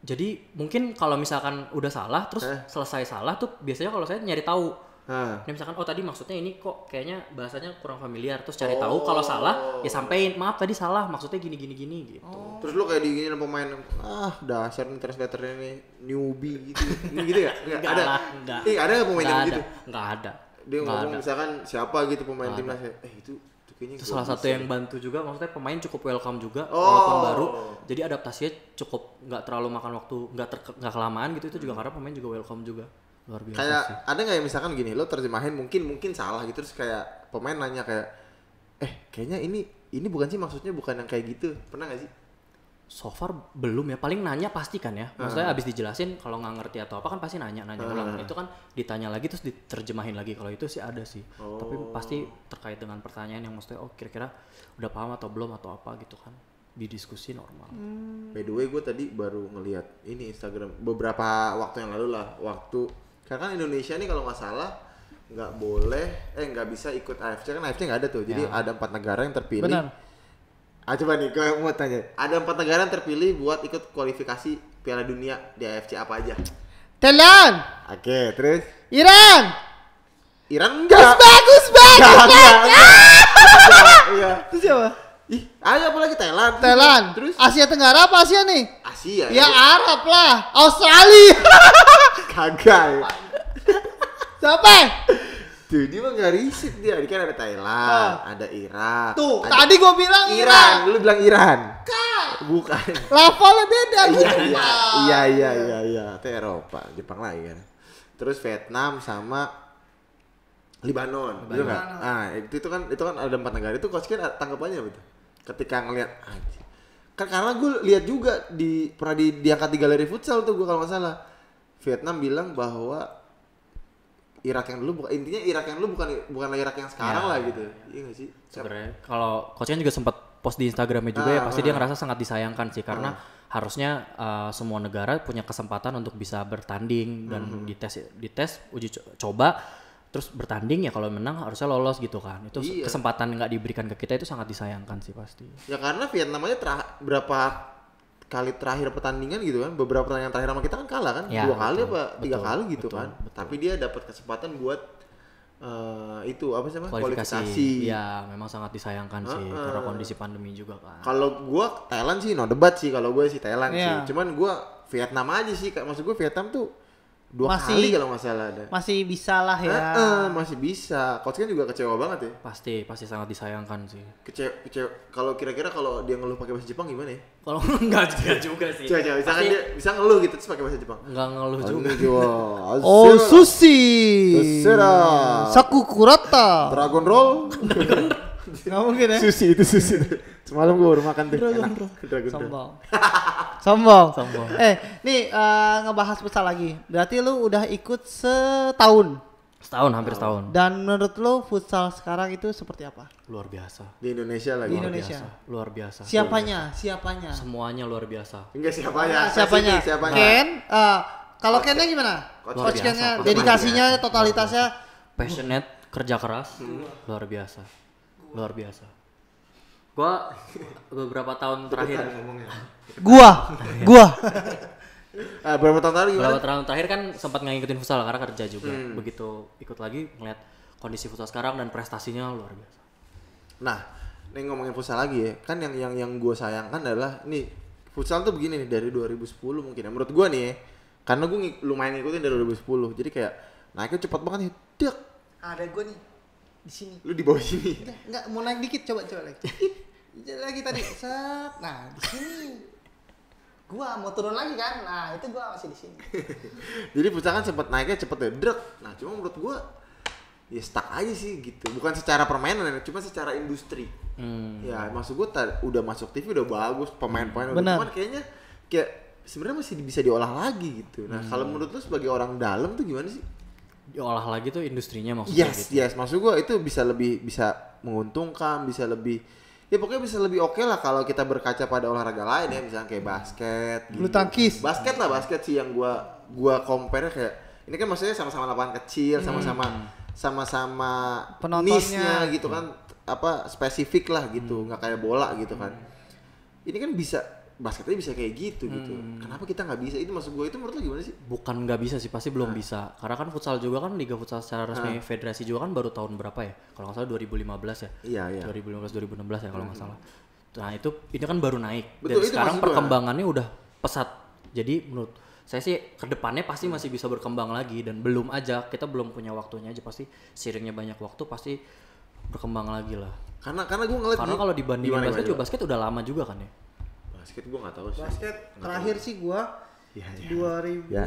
Jadi mungkin kalau misalkan udah salah terus selesai salah tuh biasanya kalau saya nyari tahu. Ini misalkan oh tadi maksudnya ini kok kayaknya bahasanya kurang familiar, terus cari tahu. Kalau salah ya sampein, maaf tadi salah maksudnya gini gitu. Terus lo kayak diginiin pemain, dasar nih translatornya nih newbie gitu. Ini gitu ya? Enggak ada. Enggak. Ada nggak pemain yang gitu? Enggak ada. Dia ngomong misalkan siapa gitu pemain timnas, itu kayaknya Itu salah satu yang bantu juga, maksudnya pemain cukup welcome juga Oh. walaupun baru. Jadi adaptasinya cukup nggak terlalu makan waktu, nggak kelamaan gitu. Itu juga karena pemain juga welcome juga. Luar biasa kayak sih. ada nggak ya misalkan gini, lo terjemahin mungkin salah gitu, terus kayak pemain nanya kayak kayaknya ini bukan sih maksudnya, bukan yang kayak gitu, pernah nggak sih? So far belum ya, paling nanya pasti kan ya. Maksudnya abis dijelasin kalau nggak ngerti atau apa kan pasti nanya ulang. Itu kan ditanya lagi terus diterjemahin lagi. Kalau itu sih ada sih. Tapi pasti terkait dengan pertanyaan yang maksudnya kira-kira udah paham atau belum atau apa gitu kan. Didiskusi normal. By the way, gue tadi baru ngelihat ini Instagram beberapa waktu yang lalu lah, karena kan Indonesia nih kalau nggak salah nggak bisa ikut AFC, kan AFC nggak ada tuh. Jadi ada 4 negara yang terpilih. Benar. Coba nih, gue mau tanya. Ada 4 negara yang terpilih buat ikut kualifikasi Piala Dunia di AFC, apa aja? Thailand, Oke, terus? Iran, Enggak. bagus. Iya. Terus siapa? Ayo apa lagi? Thailand. Terus Asia Tenggara apa Asia nih? Asia. Ya Arab lah, Australia. Kagak. Siapa? Tuh, dia mah nggak riset dia. Dia kan ada Thailand, ada Irak. Tuh, ada tadi gua bilang Iran. Lu bilang Iran. Bukan. Levelnya beda. Iya. Itu Eropa, Jepang lagi kan. Terus Vietnam sama Libanon. Betul nggak? Nah, itu kan ada 4 negara. Itu Coach Ken tanggapannya apa tuh? Ketika ngelihat kan karena gue lihat juga pernah diangkat di galeri futsal tuh gue kalau nggak salah. Vietnam bilang bahwa Irak yang dulu bukan Irak yang sekarang lah gitu. Iya nggak sih? Sebenarnya kalau coachnya juga sempat post di Instagramnya juga ya pasti dia ngerasa sangat disayangkan sih karena harusnya semua negara punya kesempatan untuk bisa bertanding dan dites uji coba terus bertanding ya kalau menang harusnya lolos gitu kan. Itu kesempatan nggak diberikan ke kita itu sangat disayangkan sih pasti. Ya karena Vietnam aja berapa kali terakhir pertandingan gitu kan, beberapa pertandingan terakhir sama kita kan kalah kan, Ya, 2 kali betul, apa 3 kali gitu betul, kan. betul. Tapi dia dapat kesempatan buat itu apa sih namanya, Kualifikasi. Ya memang sangat disayangkan sih karena kondisi pandemi juga kan. Kalau gua Thailand sih no debat sih, kalau gue sih Thailand Iya. sih. Cuman gua Vietnam aja sih, maksud gue Vietnam tuh 2 Masih- kali kalau nggak salah ada. Masih bisa lah ya. Masih bisa. Coach kan juga kecewa banget ya. Pasti sangat disayangkan sih. Kecewa. Kalau kira-kira kalau dia ngeluh pakai bahasa Jepang gimana ya? Kalau enggak juga sih. Coba misalkan dia bisa ngeluh gitu terus pakai bahasa Jepang. Enggak ngeluh juga. Oh, sushi. Susera. Sakukurata. Dragon Roll. Nggak mungkin ya. Sushi itu sushi. Semalam gue baru makan tuh. Dragon Enak. Roll. Dragon Roll. Sombong. Sombong. Sombong. Nih ngebahas futsal lagi. Berarti lu udah ikut setahun. Setahun, hampir setahun. Dan menurut lu futsal sekarang itu seperti apa? Luar biasa. Di Indonesia lagi. Di Indonesia. Luar biasa. Siapanya? Semuanya luar biasa. Enggak siapanya. Siapanya? Siapanya? Ken? Kalau Kennya gimana? Luar Coach biasa. Kennya, Coach dedikasinya, totalitasnya. Passionate, kerja keras, luar biasa. Luar biasa. Gua beberapa tahun terakhir Gua. Berapa tahun tadi gimana? beberapa tahun terakhir kan sempat nggak ngikutin futsal karena kerja juga. Begitu ikut lagi ngeliat kondisi futsal sekarang dan prestasinya luar biasa. Nah, nih ngomongin futsal lagi ya. Kan yang gue sayangkan adalah nih futsal tuh begini nih dari 2010 mungkin ya. Menurut gue nih ya, karena gue lumayan ngikutin dari 2010. Jadi kayak naiknya cepat banget nih. Dek. Ada gua nih di sini. Lu di bawah sini. Enggak, mau naik dikit, coba lagi. Lagi tadi. Set. Nah, di sini. Gua mau turun lagi kan. Nah, itu gua masih di sini. Jadi futsal kan sempat naiknya cepet ya. Drek. Nah, cuma menurut gue ya stuck aja sih gitu. Bukan secara permainan ya, cuma secara industri. Ya, maksud gue udah masuk TV udah bagus, pemain-pemain udah. Benar. Cuman kayaknya kayak sebenarnya masih bisa diolah lagi gitu. Nah, kalau menurut lu sebagai orang dalam tuh gimana sih? Diolah lagi tuh industrinya maksudnya gitu. Yes, maksud gua itu bisa menguntungkan, bisa lebih ya pokoknya bisa lebih oke lah kalau kita berkaca pada olahraga lain ya, misalnya kayak basket gitu. Bulu tangkis. Basket sih yang gua compare kayak ini kan maksudnya sama-sama lapangan kecil, sama-sama Penontonnya. niche-nya gitu kan, apa spesifik lah gitu, nggak kayak bola gitu kan. Ini kan bisa basketnya bisa kayak gitu gitu. Kenapa kita nggak bisa? Itu maksud gue, itu menurut lo gimana sih? Bukan nggak bisa sih, pasti belum bisa. Karena kan futsal juga kan, liga futsal secara resmi federasi juga kan baru tahun berapa ya? Kalau nggak salah 2015 ya. Iya. 2015-2016 ya kalau nggak salah. Nah itu ini kan baru naik. Betul, Dan itu sekarang maksud gua. perkembangannya udah pesat. Jadi menurut saya sih kedepannya pasti masih bisa berkembang lagi, dan belum aja, kita belum punya waktunya aja, pasti seiringnya banyak waktu pasti berkembang lagi lah. Karena gue ngeliat Karena kalau dibandingin gimana, basket gimana, juga, basket udah lama juga kan ya. basket gue nggak tahu sih. Basket terakhir sih gua Ya, 2000 Ya.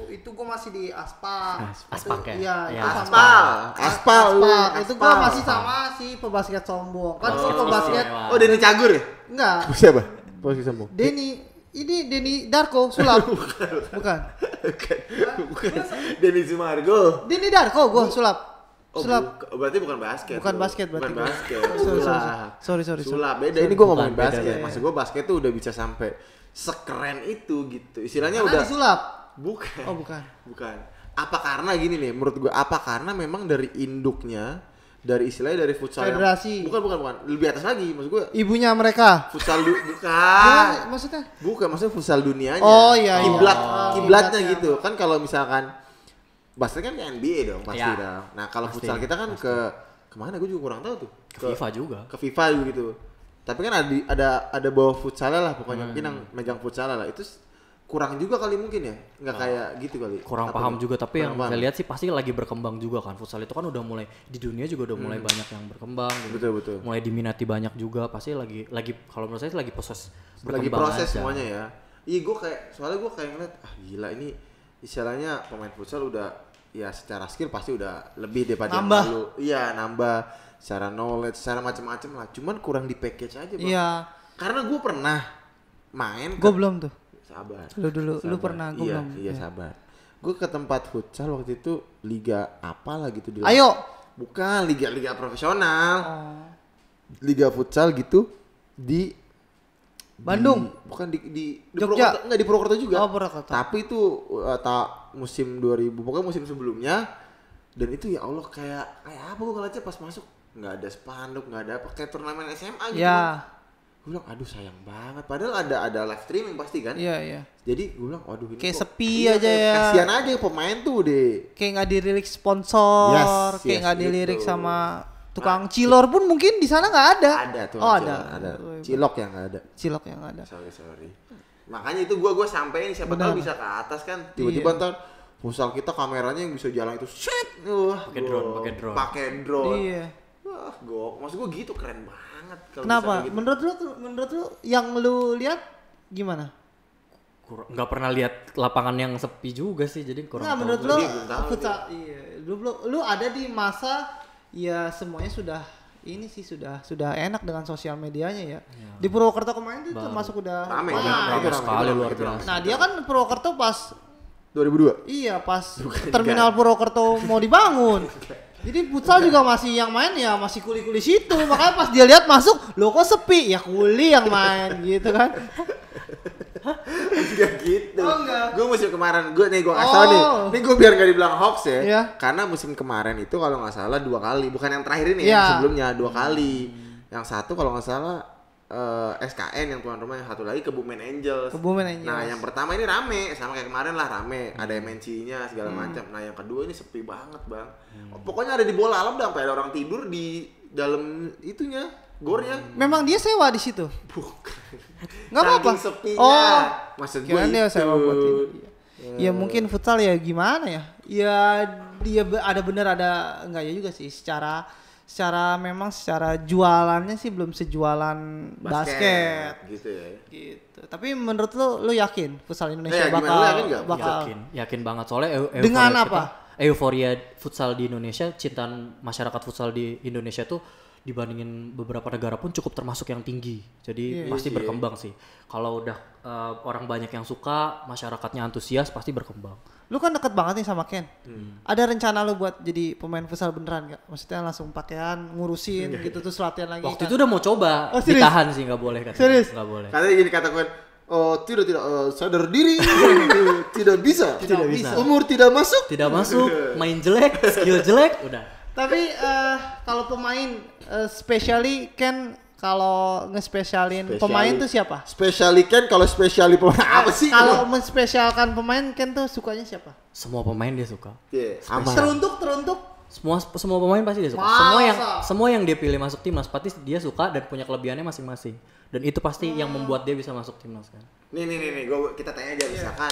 itu gua masih di Aspak. Aspak ya? Iya, Ya, itu sama. Aspal. Itu gua masih sama si pebasket sombong. Kan si pebasket Wah. Oh, Denny Cagur ya? enggak. Siapa? Posisi sombong. Denny Darko sulap. Bukan. Bukan. Denny Sumargo. Denny Darko gua sulap. Oh, Sulap. berarti bukan basket. Bukan bro. basket berarti. Bukan basket. Sorry. Sulap. Beda. Ini gue ngomongin Beda, basket. beda. Maksud gue basket tuh udah bisa sampai sekeren itu gitu. Istilahnya Karena udah. disulap. Bukan. Oh, bukan. Bukan. Apa karena gini nih? Menurut gue apa karena memang dari induknya, dari istilahnya dari futsal Federasi. Bukan. Lebih atas lagi. Maksud gue Ibunya mereka. futsal bukan. Gimana maksudnya? Bukan, maksudnya futsal dunianya. Oh, iya, iya. Kiblatnya Kiblatnya. gitu. Kan kalau misalkan basket kan ke NBA dong pasti Ya, dong. Nah, kalau pasti, futsal kita kan kemana gue juga kurang tahu tuh. Ke FIFA juga. Ke FIFA gitu. Tapi kan ada bawa futsalnya lah pokoknya. Mungkin yang megang futsalnya lah. Itu kurang juga kali mungkin ya. Nggak kayak gitu kali. Kurang Apa paham nih? juga, tapi yang Kurang paham. saya lihat sih pasti lagi berkembang juga kan. Futsal itu kan udah mulai di dunia juga udah mulai banyak yang berkembang gitu. Betul. Mulai diminati banyak juga, pasti lagi kalau menurut saya lagi proses Lagi berkembang proses aja. semuanya ya. Iya, soalnya gue kayak ngeliat gila ini istilahnya pemain futsal udah ya secara skill pasti udah lebih daripada yang Nambah. lalu. Iya, nambah secara knowledge, secara macam-macam lah. Cuman kurang di package aja, Bang. Iya. Karena gue pernah main Gua belum tuh. sabar. Lu Sabar. pernah, gua belum. Iya, Iya. sabar. Gue ke tempat futsal waktu itu liga apa lah gitu di Ayo. Bukan liga profesional. Oh. Liga futsal gitu di Bandung. Bukan di Jogja. Purwokerto, enggak di Purwokerto juga. Oh, Purwokerto. Tapi itu musim 2000, pokoknya musim sebelumnya. Dan itu ya Allah kayak apa gue ngeliatnya pas masuk nggak ada spanduk, nggak ada apa, kayak turnamen SMA gitu. Ya. Gue bilang aduh sayang banget. Padahal ada live streaming pasti kan. Iya, iya. Jadi gue bilang waduh ini Kayak kok- sepi iya, aja kayak ya. Kasihan aja pemain tuh deh. Kayak nggak dilirik sponsor, Yes, kayak yes, nggak dilirik gitu. sama tukang cilor pun mungkin di sana nggak ada. Ada tuh. Oh, ada. Cilok yang nggak ada. Cilok yang nggak ada. Sorry. Makanya itu gue sampein siapa Benar. tahu bisa ke atas kan. Tiba-tiba Iya. ntar futsal kita kameranya yang bisa jalan itu set. Wah, pakai drone. Iya. Wah, maksud gue gitu keren banget kalau Kenapa? bisa kayak gitu. Menurut lu yang lu lihat gimana? Nggak pernah lihat lapangan yang sepi juga sih, jadi kurang Nggak, tahu. menurut lu Dia belum tahu futsal iya. Lu ada di masa ya semuanya sudah ini sih sudah enak dengan sosial medianya ya. Di Purwokerto kemarin tuh termasuk udah Rame, wah, kan? Rame Itu sekali, luar itu biasa. Nah, dia kan Purwokerto pas 2002. iya pas terminal Purwokerto mau dibangun. Jadi futsal juga masih yang main ya masih kuli-kuli situ. Makanya pas dia lihat masuk, lo kok sepi? Ya kuli yang main gitu kan. Enggak gitu. Oh, enggak. Gue musim kemarin, gue kasih tau nih. Oh. Nih gue biar gak dibilang hoax ya. Iya. Karena musim kemarin itu kalau nggak salah 2 kali, bukan yang terakhir ini Iya. yang sebelumnya 2 kali. Yang satu kalau nggak salah SKN yang tuan rumah, yang satu lagi Kebumen Angels. Kebumen Angels. Nah yang pertama ini rame, sama kayak kemarin lah rame. Ada MNC-nya segala macam. Nah yang kedua ini sepi banget bang. Pokoknya ada di bola alam dah, sampai ada orang tidur di dalam itunya, gornya. Memang dia sewa di situ. Bukan. Nggak apa-apa. Saking sepinya. Oh, Maksud gue kirain dia itu. sewa buat ini. Ya mungkin futsal ya gimana ya? Ya dia ada bener ada enggak ya juga sih secara jualannya sih belum sejualan basket. gitu ya. Gitu. Tapi menurut lu yakin futsal Indonesia Gimana, lu yakin nggak? bakal Yakin banget soalnya Dengan euforia apa? Euforia futsal di Indonesia, cintaan masyarakat futsal di Indonesia tuh dibandingin beberapa negara pun cukup termasuk yang tinggi. Jadi pasti berkembang sih. Kalau udah orang banyak yang suka, masyarakatnya antusias, pasti berkembang. Lu kan deket banget nih sama Ken. Ada rencana lu buat jadi pemain futsal beneran gak? Maksudnya langsung pakaian, ngurusin gitu terus latihan lagi. Waktu itu udah mau coba, Oh, serius? ditahan sih nggak boleh kan? Serius? Nggak boleh. Katanya gini katakan, oh tidak sadar diri, tidak bisa, Tidak bisa. umur tidak masuk. Tidak masuk, main jelek, skill jelek, udah. Tapi kalau pemain especially Ken kalau ngespesialin pemain tuh siapa? Spesiali kan kalau spesiali pemain apa sih? Kalau menspesialkan pemain Ken tuh sukanya siapa? Semua pemain dia suka. Iya, sama. Teruntuk. Semua pemain pasti dia suka. Masa? Semua yang dia pilih masuk timnas pasti dia suka dan punya kelebihannya masing-masing. Dan itu pasti yang membuat dia bisa masuk timnas kan. Nih, kita tanya aja misalkan.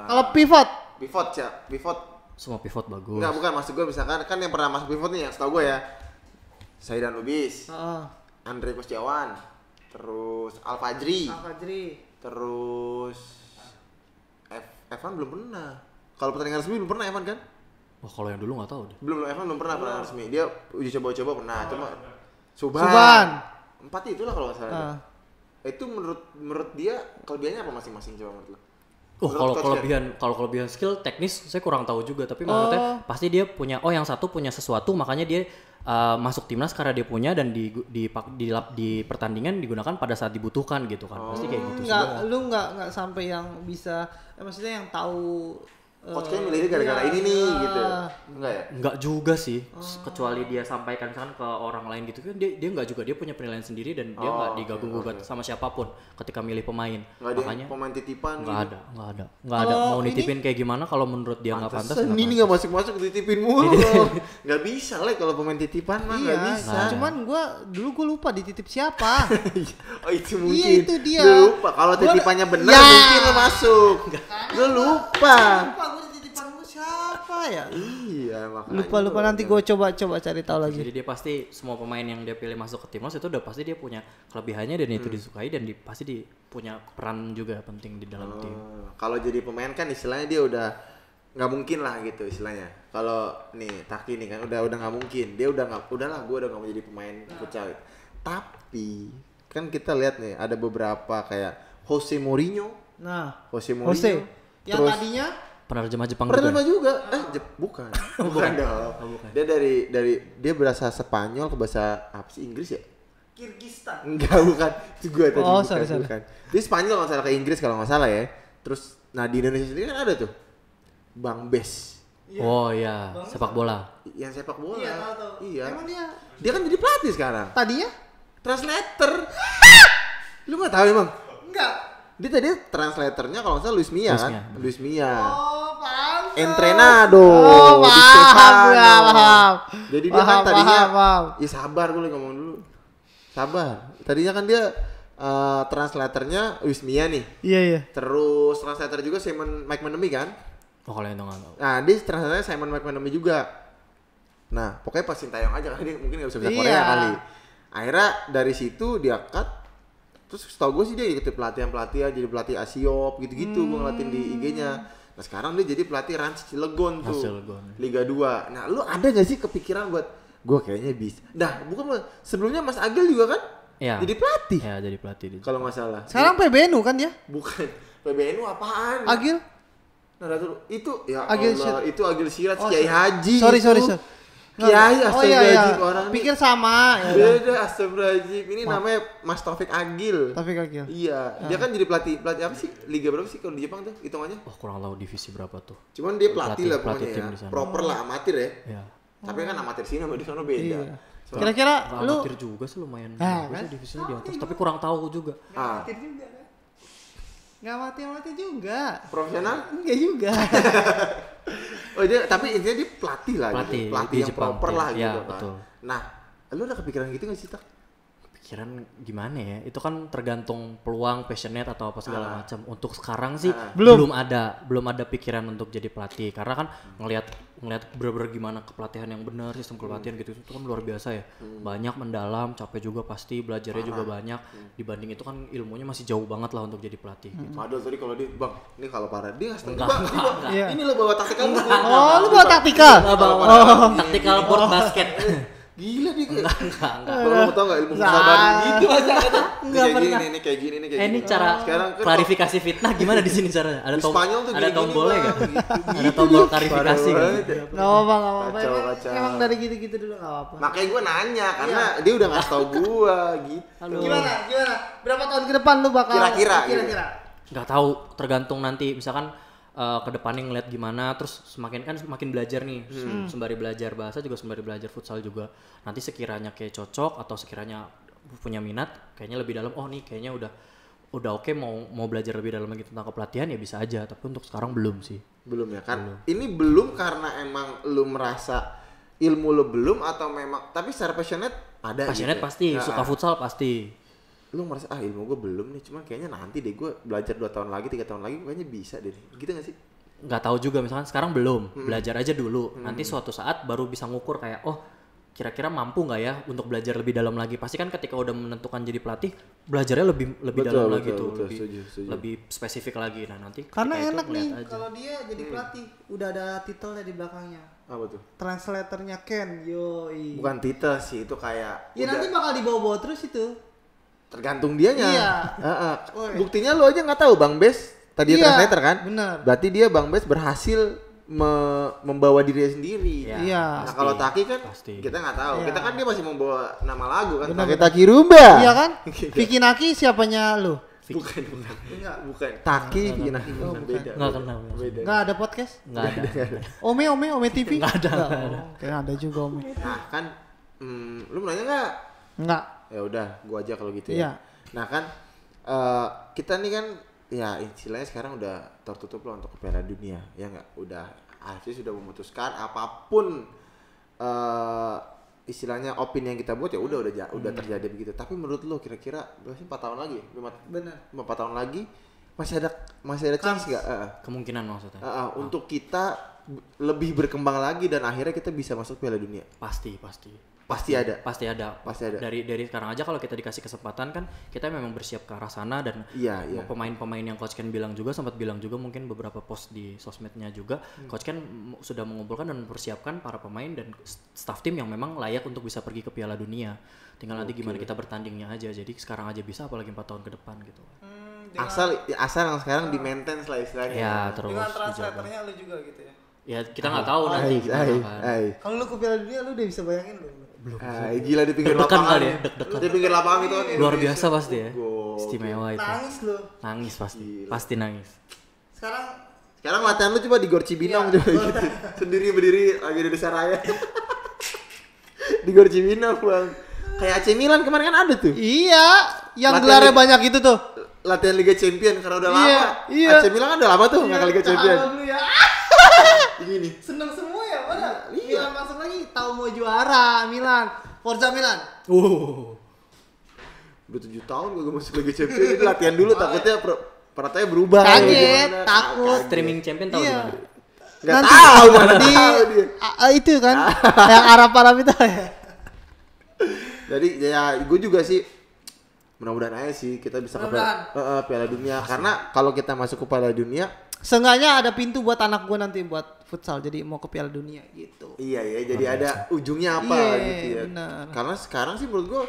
Kalau pivot, Pivot. Semua pivot bagus. Enggak, bukan maksud gue misalkan kan yang pernah masuk pivot nih yang setahu gue ya. Saidan Lubis, Andre Kusjawan, terus Al-Fajri, terus Evan belum pernah. Kalau pertandingan resmi belum pernah Evan kan? Wah kalau yang dulu nggak tahu deh. Belum Evan belum pernah pertandingan resmi. Dia uji coba-coba pernah, cuma Suban. Suban. 4 itulah kalau nggak salah. Itu menurut dia kelebihannya apa masing-masing coba menurut lo? Kalau kelebihan skill teknis saya kurang tahu juga, tapi maksudnya pasti dia punya yang satu punya sesuatu makanya dia masuk timnas karena dia punya dan di pertandingan digunakan pada saat dibutuhkan gitu kan. Pasti kayak gitu sih. lu nggak sampai yang bisa maksudnya yang tahu Coach kayaknya milihnya gara-gara ini nih gitu. Enggak ya? Enggak juga sih, kecuali dia sampaikan kan ke orang lain gitu kan dia enggak juga, dia punya penilaian sendiri dan dia enggak diganggu-gugat sama siapapun ketika milih pemain. Enggak ada Makanya pemain titipan enggak ada mau nitipin kayak gimana kalau menurut dia enggak pantas. Ini enggak masuk-masuk dititipin mulu. Enggak bisa lah kalau pemain titipan mah enggak bisa. Cuman gua lupa dititip siapa. Oh itu mungkin. Iya, itu dia. Lu lupa kalau titipannya benar mungkin lu masuk. Lu lupa. Gua titipan gua siapa ya? Iya, makanya. Lupa nanti gua coba cari tahu lagi. Jadi dia pasti semua pemain yang dia pilih masuk ke timnas itu udah pasti dia punya kelebihannya dan itu disukai dan pasti punya peran juga penting di dalam tim. Kalau jadi pemain kan istilahnya dia udah nggak mungkin lah gitu istilahnya. Kalau nih Taki nih kan udah nggak mungkin. Dia udahlah gue udah nggak mau jadi pemain futsal. Tapi kan kita lihat nih ada beberapa kayak Jose Mourinho. Jose yang terus tadinya Penerjemah Jepang pernah juga. juga. Bukan. Bukan dong. Dia dari dia berasa Spanyol ke bahasa apa sih Inggris ya? Kirgistan. Enggak, bukan. Itu gue tadi. Oh, bukan, sorry. bukan. Dia Spanyol kalau nggak salah, ke Inggris kalau nggak salah ya. Terus, nah di Indonesia sendiri kan ada tuh Bang Bes. Oh iya, sepak bola. Yang sepak bola. Iya, tahu. Iya. Emang Dia kan jadi pelatih sekarang. tadinya? Translator. Lu nggak tahu emang? Enggak. Dia tadi translatornya kalau nggak salah Luis Mia kan? Luis Mia. Oh, paham. Entrenado. Oh, di paham, Stefano. paham. Jadi dia kan Paham, tadinya, paham. ya sabar gue lagi ngomong dulu. Sabar. Tadinya kan dia translatornya Luis Mia nih. Iya. Terus translator juga Simon McManamy kan? Oh kalau itu nggak tahu. Nah, dia translatornya Simon McManamy juga. Nah, pokoknya pas Sintayong aja kan dia mungkin nggak bisa bahasa Korea Iya. kali. Akhirnya dari situ dia cut. Terus setahu gue sih dia ikut pelatihan jadi pelatih Asiop gitu-gitu gue ngeliatin di IG-nya. Nah sekarang dia jadi pelatih Rans Cilegon tuh, Cilegon. Liga 2. Nah lu ada gak sih kepikiran buat gue kayaknya bisa? Nah bukan sebelumnya Mas Agil juga kan? Iya. Jadi pelatih Ya jadi pelatih. kalau nggak salah. Sekarang PBNU kan dia? Bukan PBNU apaan? Agil? Nah dulu itu ya Agil Allah, itu Agil Sirat Oh, Kiai Haji. Sorry. itu. Kiai astagfirullahaladzim orang nih. Pikir sama ya. Beda astagfirullahaladzim. Ini namanya Mas Taufik Agil. Taufik Agil. Iya, dia kan jadi pelatih apa sih? Liga berapa sih kalau di Jepang tuh hitungannya? Oh kurang tahu divisi berapa tuh. Cuman dia pelatih lah Pelatih pokoknya tim ya. di sana. Proper lah, amatir ya. Ya. Tapi kan amatir sini sama di sana beda. Iya. So, Kira-kira Nggak lu amatir juga sih lumayan. Ah, Bagus kan? sih divisinya di atas. Tapi kurang tahu juga. ah, juga kan? Nggak mati juga. profesional? Enggak juga. Oh dia tapi intinya dia pelatih lah Pelatih, gitu. Pelatih di yang Jepang, proper iya. lah Iya, gitu kan. betul. Nah, lu ada kepikiran gitu gak sih, Tak? Pikiran gimana ya? Itu kan tergantung peluang, passionate atau apa segala macam. Untuk sekarang sih Belum. belum ada pikiran untuk jadi pelatih karena kan ngelihat bener-bener gimana kepelatihan yang benar, sistem kepelatihan gitu itu kan luar biasa ya. Banyak mendalam, capek juga pasti, belajarnya juga banyak. Dibanding itu kan ilmunya masih jauh banget lah untuk jadi pelatih gitu. Padahal tadi kalau dia, Bang, ini kalau parah dia ngasih Enggak, Bang, enggak. Iya. ini lo bawa taktikal lu. Oh, lu buat taktikal. Tactical board basket. Gila dia kayak. Enggak. Lu tau gak ilmu Enggak. kesabaran gitu aja kata. Enggak pernah. Ini kayak gini, ini kayak Ini gini. cara Sekarang kan klarifikasi fitnah gimana di sini caranya? Ada di Spanyol tuh ada gini-gini, tombolnya Bang. enggak? Gitu. Ada tombol klarifikasi Parah gitu. banget ya. Enggak apa-apa. Kacau, Emang- kacau. Emang dari gitu-gitu dulu enggak apa-apa. Makanya gue nanya karena dia udah ngasih tau gue gitu. Gimana? Berapa tahun ke depan lu bakal Kira-kira. Nggak tahu, tergantung nanti misalkan ke depannya ngeliat gimana, terus semakin belajar nih, sembari belajar bahasa juga sembari belajar futsal juga. Nanti sekiranya kayak cocok atau sekiranya punya minat, kayaknya lebih dalam, oh nih kayaknya udah oke mau belajar lebih dalam lagi tentang kepelatihan ya bisa aja. Tapi untuk sekarang belum sih. Belum ya kan? Ini belum karena emang lu merasa ilmu lu belum atau memang tapi secara passionate ada Passionate gitu. pasti, Nah, suka futsal pasti. lu merasa ilmu gue belum nih, cuman kayaknya nanti deh gue belajar 2 tahun lagi 3 tahun lagi kayaknya bisa deh, gitu gak sih? Nggak tahu juga, misalkan sekarang belum, belajar aja dulu. Nanti suatu saat baru bisa ngukur kayak, oh kira-kira mampu nggak ya untuk belajar lebih dalam lagi. Pasti kan ketika udah menentukan jadi pelatih, belajarnya lebih Betul, dalam betul, lagi tuh, betul, lebih setuju. lebih spesifik lagi. Nah nanti Karena ketika itu enak nih ngeliat aja. kalau dia jadi pelatih, udah ada titelnya di belakangnya. Apa tuh? Translatornya Ken, yoi. Bukan titel sih, itu kayak Ya nanti bakal dibawa-bawa terus itu. tergantung dianya. Iya. Heeh. Oh, iya. Buktinya lu aja nggak tahu Bang Bes tadi Iya, translator kan? bener. Berarti dia Bang Bes berhasil membawa dirinya sendiri. Iya. Iya. Nah kalau Taki kan Pasti. kita nggak tahu. Iya. Kita kan dia masih membawa nama lagu kan. Benar, Taki benar. Taki Rumba. Iya kan? Vicky Naki siapanya lu? Bukan. Taki Vicky Naki Oh, bukan bukan. beda. Nggak kenal. Beda. Enggak ada podcast? Nggak ada. Ome TV? Nggak ada. Kayaknya ada juga Ome. Nah kan, lu mau nanya nggak? Enggak. Ya udah, gua aja kalau gitu Iya. ya. Nah kan, kita nih kan, ya istilahnya sekarang udah tertutup loh untuk ke Piala Dunia, ya nggak? Udah, AFC sudah memutuskan apapun istilahnya opini yang kita buat ya udah terjadi begitu. Tapi menurut lo kira-kira berarti 4 tahun lagi, Benar. 4 tahun lagi masih ada chance nggak? Kemungkinan maksudnya. Untuk kita lebih berkembang lagi dan akhirnya kita bisa masuk Piala Dunia. Pasti. Pasti ada. Pasti ada. Pasti ada. Dari sekarang aja kalau kita dikasih kesempatan kan kita memang bersiap ke arah sana dan Iya. pemain-pemain yang Coach Ken sempat bilang juga mungkin beberapa post di sosmednya juga Coach Ken sudah mengumpulkan dan mempersiapkan para pemain dan staff tim yang memang layak untuk bisa pergi ke Piala Dunia. Tinggal nanti gimana kita bertandingnya aja. Jadi sekarang aja bisa apalagi 4 tahun ke depan gitu. Asal yang sekarang di maintenance lah istilahnya. Ya terus Dengan dijaga. translatornya lu juga gitu ya. Ya kita nggak tahu nanti gimana kan. Kalau lu ke Piala Dunia lu udah bisa bayangin belum? Belum. Gila di pinggir Deg-degan lapangan. kali ya, deg-degan. Di pinggir lapangan itu kan. Luar biasa pasti ya. Gokil. Istimewa itu. Nangis lu. Nangis pasti. Gila. Pasti nangis. Sekarang latihan lu coba di Gor Cibinong coba gitu. Sendiri berdiri lagi di Desa Raya. Di Gor Cibinong, Bang. Kayak AC Milan kemarin kan ada tuh. iya, yang Latihan gelarnya di- banyak itu tuh. Latihan Liga Champion karena udah lama. Iya. AC Milan kan udah lama tuh nggak ke Liga Champion. Dulu ya. Gini. Seneng semua ya, pada. Iya. Milan masuk lagi, tahu mau juara Milan. Forza Milan. Udah 7 tahun gue masuk Liga Champion. Ini latihan dulu takutnya peratanya berubah. Kaget, Gimana. takut. Streaming champion tahu Iya. gimana? Nggak Nanti tahu mana di tahu dia. itu kan yang Arab itu ya. Jadi ya gue juga sih mudah-mudahan aja sih kita bisa ke Mudah-mudahan. Piala Dunia karena kalau kita masuk ke Piala Dunia Seenggaknya ada pintu buat anak gue nanti buat futsal, jadi mau ke Piala Dunia gitu. iya ya jadi ada ujungnya apa Iya, gitu ya. benar. Karena sekarang sih menurut gue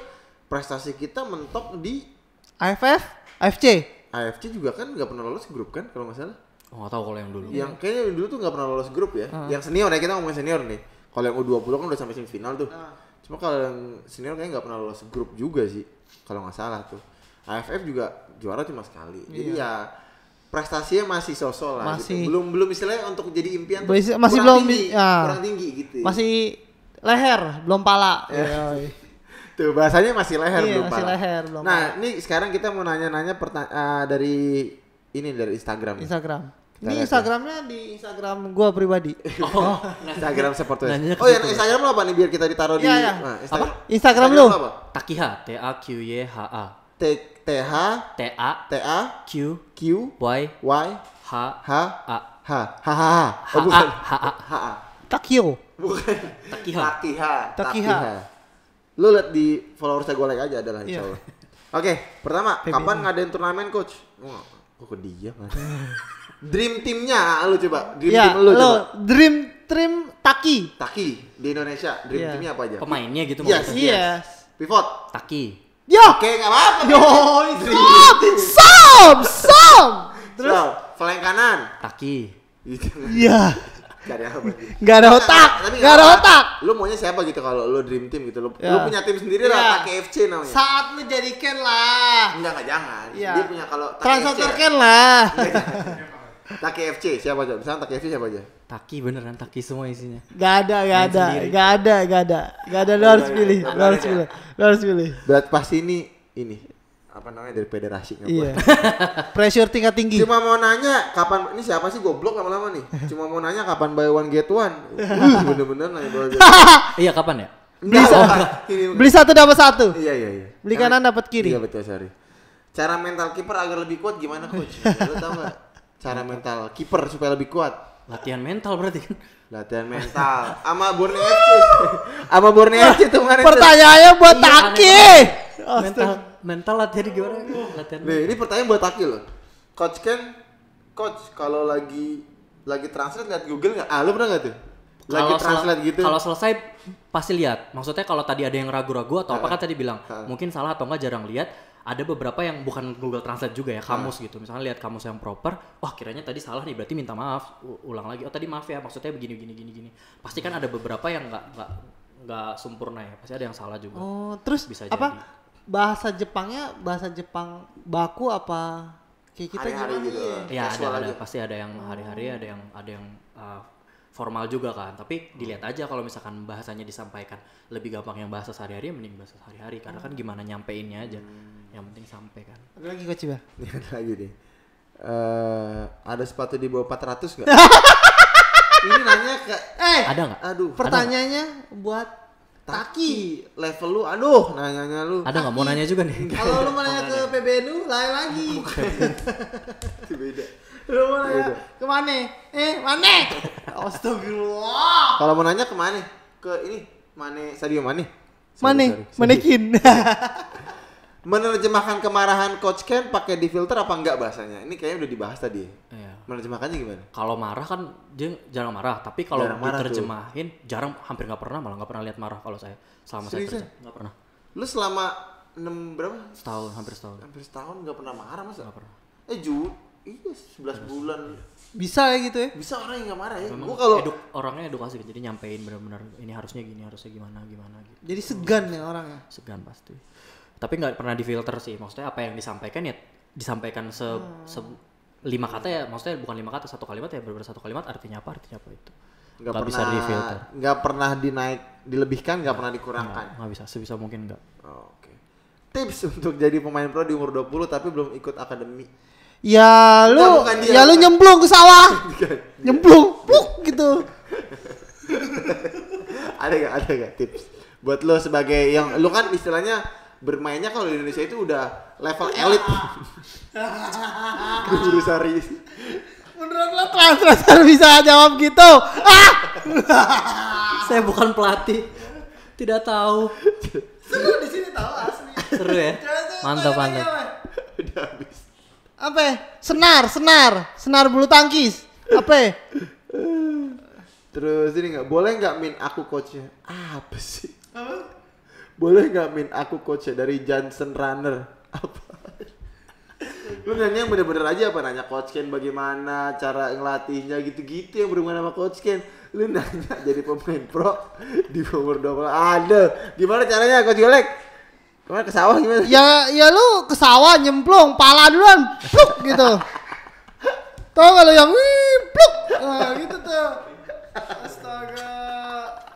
prestasi kita mentok di AFF, AFC. AFC juga kan nggak pernah lolos grup kan kalau nggak salah. Oh, nggak tahu kalau yang dulu. Yang kayaknya dulu tuh nggak pernah lolos grup ya. Yang senior ya, kita ngomongin senior nih. Kalau yang U20 kan udah sampai semifinal tuh. Cuma kalau yang senior kayaknya nggak pernah lolos grup juga sih. Kalau nggak salah tuh. AFF juga juara cuma sekali. Jadi ya prestasinya masih sosok lah. Masih. Gitu. Belum istilahnya untuk jadi impian tuh Masih kurang belum tinggi, ya. kurang tinggi gitu. Ya. Masih leher, belum pala. Tuh bahasanya masih leher Iya, belum masih parah. leher, belum Nah, parah. ini sekarang kita mau nanya-nanya dari Instagram. Instagram. Kita Ini lihat Instagramnya di Instagram gua pribadi. Oh, Instagram seperti Nanyanya ke Oh, yang situ. Instagram lo apa nih biar kita ditaruh di Iya, iya. Nah, Instagram. Instagram lu? lo apa? Takiha, TAQYHA. TH TA TA Q Q Y Y H H A. H H H. Oh, bukan. H A. Takio. Bukan. Takiha. Takiha. Lu lihat di followersnya gue like aja adalah Iya. insyaallah. Oke, pertama, PBB. kapan ngadain turnamen coach? Wah, kok ke dia kan? Dream teamnya lu coba. Dream Ya, team lu coba. Dream Taki. Taki di Indonesia. Dream Iya. teamnya apa aja? Pemainnya gitu Yes. maksudnya. Yes. Pivot. Taki. Yo. Oke, enggak apa-apa. Yo, Som. Terus flank kanan. Taki. Iya. Cari apa? Gak ada otak. Tapi Gak ada apa. otak. Lu maunya siapa gitu kalau lu dream team gitu? Lu Ya. punya tim sendiri Ya. lah, Taki FC namanya. Saat lu jadi Ken lah. Enggak jangan. Iya. Dia punya kalau Taki Translator FC. Ken lah. Taki FC siapa aja? Misalnya Taki FC siapa aja? Taki beneran Taki semua isinya. Gak ada. Main sendiri. Gak ada. Lu harus pilih. Lu harus pilih. Berat pasti ini apa namanya dari federasi nggak Iya. boleh. Pressure tingkat tinggi. Cuma mau nanya kapan ini siapa sih goblok lama-lama nih? Cuma mau nanya kapan buy one get one. Bener-bener nanya buy one get one. Iya, kapan ya? Ini Beli satu dapat satu. Iya. Beli kanan dapat kiri. Iya betul, sorry. Cara mental kiper agar lebih kuat gimana coach? Lu tahu nggak? Cara mental kiper supaya lebih kuat. Latihan mental berarti kan. Latihan mental sama Borneo FC. Sama Borneo FC tuh kemarin. Pertanyaannya buat Iya, Taki. Mental latihan gimana? Latihan. Nih, ini pertanyaan buat Taki loh. Coach kalau lagi translate lihat Google nggak? Ah, lu pernah nggak tuh? Lagi translate gitu. Kalau selesai pasti lihat. Maksudnya kalau tadi ada yang ragu-ragu atau apa kan tadi bilang mungkin salah atau enggak jarang lihat. Ada beberapa yang bukan Google Translate juga ya, kamus gitu. Misalnya lihat kamus yang proper, wah kiranya tadi salah nih, berarti minta maaf, ulang lagi. Oh tadi maaf ya, maksudnya begini. Pasti kan ada beberapa yang nggak sempurna ya, pasti ada yang salah juga. Oh, terus Bisa apa? jadi. Bahasa Jepang baku apa? Kayak kita Hari-hari gimana gitu. ya? Ya Casual ada aja. pasti ada yang hari-hari, ada yang formal juga kan. Tapi dilihat aja kalau misalkan bahasanya disampaikan lebih gampang yang bahasa sehari-hari, mending bahasa sehari-hari karena kan gimana nyampeinnya aja. Yang penting sampai kan. Ada lagi Coach Iba? Nih ada lagi nih. Ada sepatu di bawah 400 nggak? Ini nanya ke Ada nggak? aduh, Pertanyaannya buat Taki. level lu, aduh, nanyanya lu. Ada nggak mau nanya juga nih? Kalau lu mau nanya ke PBNU, lain lagi. Beda. Lu mau nanya kemana? Mana? Astagfirullah. Kalau mau nanya kemana? Ke ini, Sadio Mane. Mana? Manekin. Menerjemahkan kemarahan Coach Ken pakai di filter apa enggak bahasanya? Ini kayaknya udah dibahas tadi ya. Iya. Menerjemahkannya gimana? Kalau marah kan dia jarang marah, tapi kalau Jarang marah diterjemahin hampir nggak pernah, malah nggak pernah lihat marah kalau saya selama saya Seriusan? kerja nggak pernah. Lu selama 6 berapa? Hampir setahun. Hampir setahun nggak pernah marah masa? Nggak pernah. Iya 11 bulan. Bisa ya gitu ya? Bisa orang yang nggak marah ya. Memang Gua kalau orangnya edukasi jadi nyampein benar-benar ini harusnya gini, harusnya gimana gitu. Jadi segan ya orangnya. Segan pasti. Tapi nggak pernah difilter sih. Maksudnya apa yang disampaikan ya disampaikan 5 kata ya. Maksudnya bukan 5 kata, 1 kalimat ya benar-benar 1 kalimat artinya apa itu. Nggak bisa difilter. Nggak pernah dilebihkan, nggak pernah dikurangkan. Nggak bisa, sebisa mungkin nggak. Oke. Tips untuk jadi pemain pro di umur 20 tapi belum ikut akademi. Ya lu nyemplung ke sawah. Nyemplung, pluk gitu. Ada gak tips buat lo sebagai yang lu kan istilahnya bermainnya kalau di Indonesia itu udah level elit. Guru Sari. Menurut lo transfer bisa jawab gitu? Saya bukan pelatih, tidak tahu. Seru di sini tahu asli. Seru ya? Mantap. Udah habis. Apa? Senar bulu tangkis. Apa? Terus ini boleh nggak Min aku coachnya? Apa sih? Boleh nggak Min aku coachnya dari Johnson Runner? Apa? Lu nanya yang bener-bener aja apa? Nanya Coach Ken bagaimana cara ngelatihnya gitu-gitu yang berhubungan sama Coach Ken. Lu nanya jadi pemain pro di umur 20. Ada. Gimana caranya Coach Golek? Kemana ke sawah gimana? Ya lu ke sawah nyemplung, pala duluan, pluk gitu. Tau gak lu yang pluk? Nah gitu tuh. Astaga.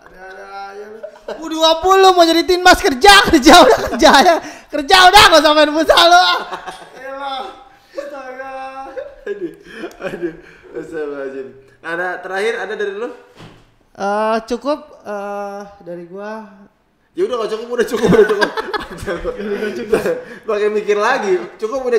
Ada aja lu. U20 mau jadi timnas kerja udah kerja udah gak usah main futsal lu. Elah. Astaga. Aduh. Astagfirullahaladzim. Terakhir ada dari lu? Cukup dari gua. Ya udah kalau cukup. Pakai mikir lagi. Cukup.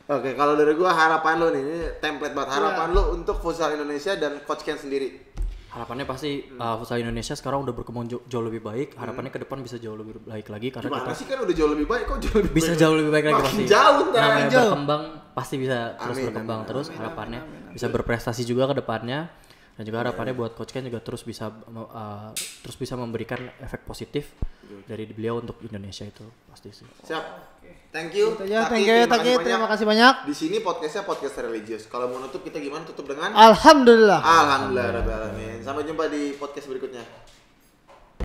Oke, kalau dari gua harapan lu nih, ini template buat harapan lu untuk futsal Indonesia dan Coach Ken sendiri. Harapannya pasti futsal Indonesia sekarang udah berkembang jauh lebih baik. Harapannya ke depan bisa jauh lebih baik lagi karena Gimana sih kan udah jauh lebih baik kok bisa jauh lebih baik lagi makin pasti. Jauh Namanya jauh. berkembang pasti bisa terus berkembang terus. Harapannya bisa berprestasi juga ke depannya. Dan juga harapannya buat Coach Ken juga terus bisa memberikan efek positif dari beliau untuk Indonesia itu pasti sih. Siap. Thank you. Terima kasih banyak. Di sini podcastnya podcast religius. Kalau mau nutup kita gimana? Tutup dengan Alhamdulillah. Alhamdulillah rabbil alamin. Sampai jumpa di podcast berikutnya.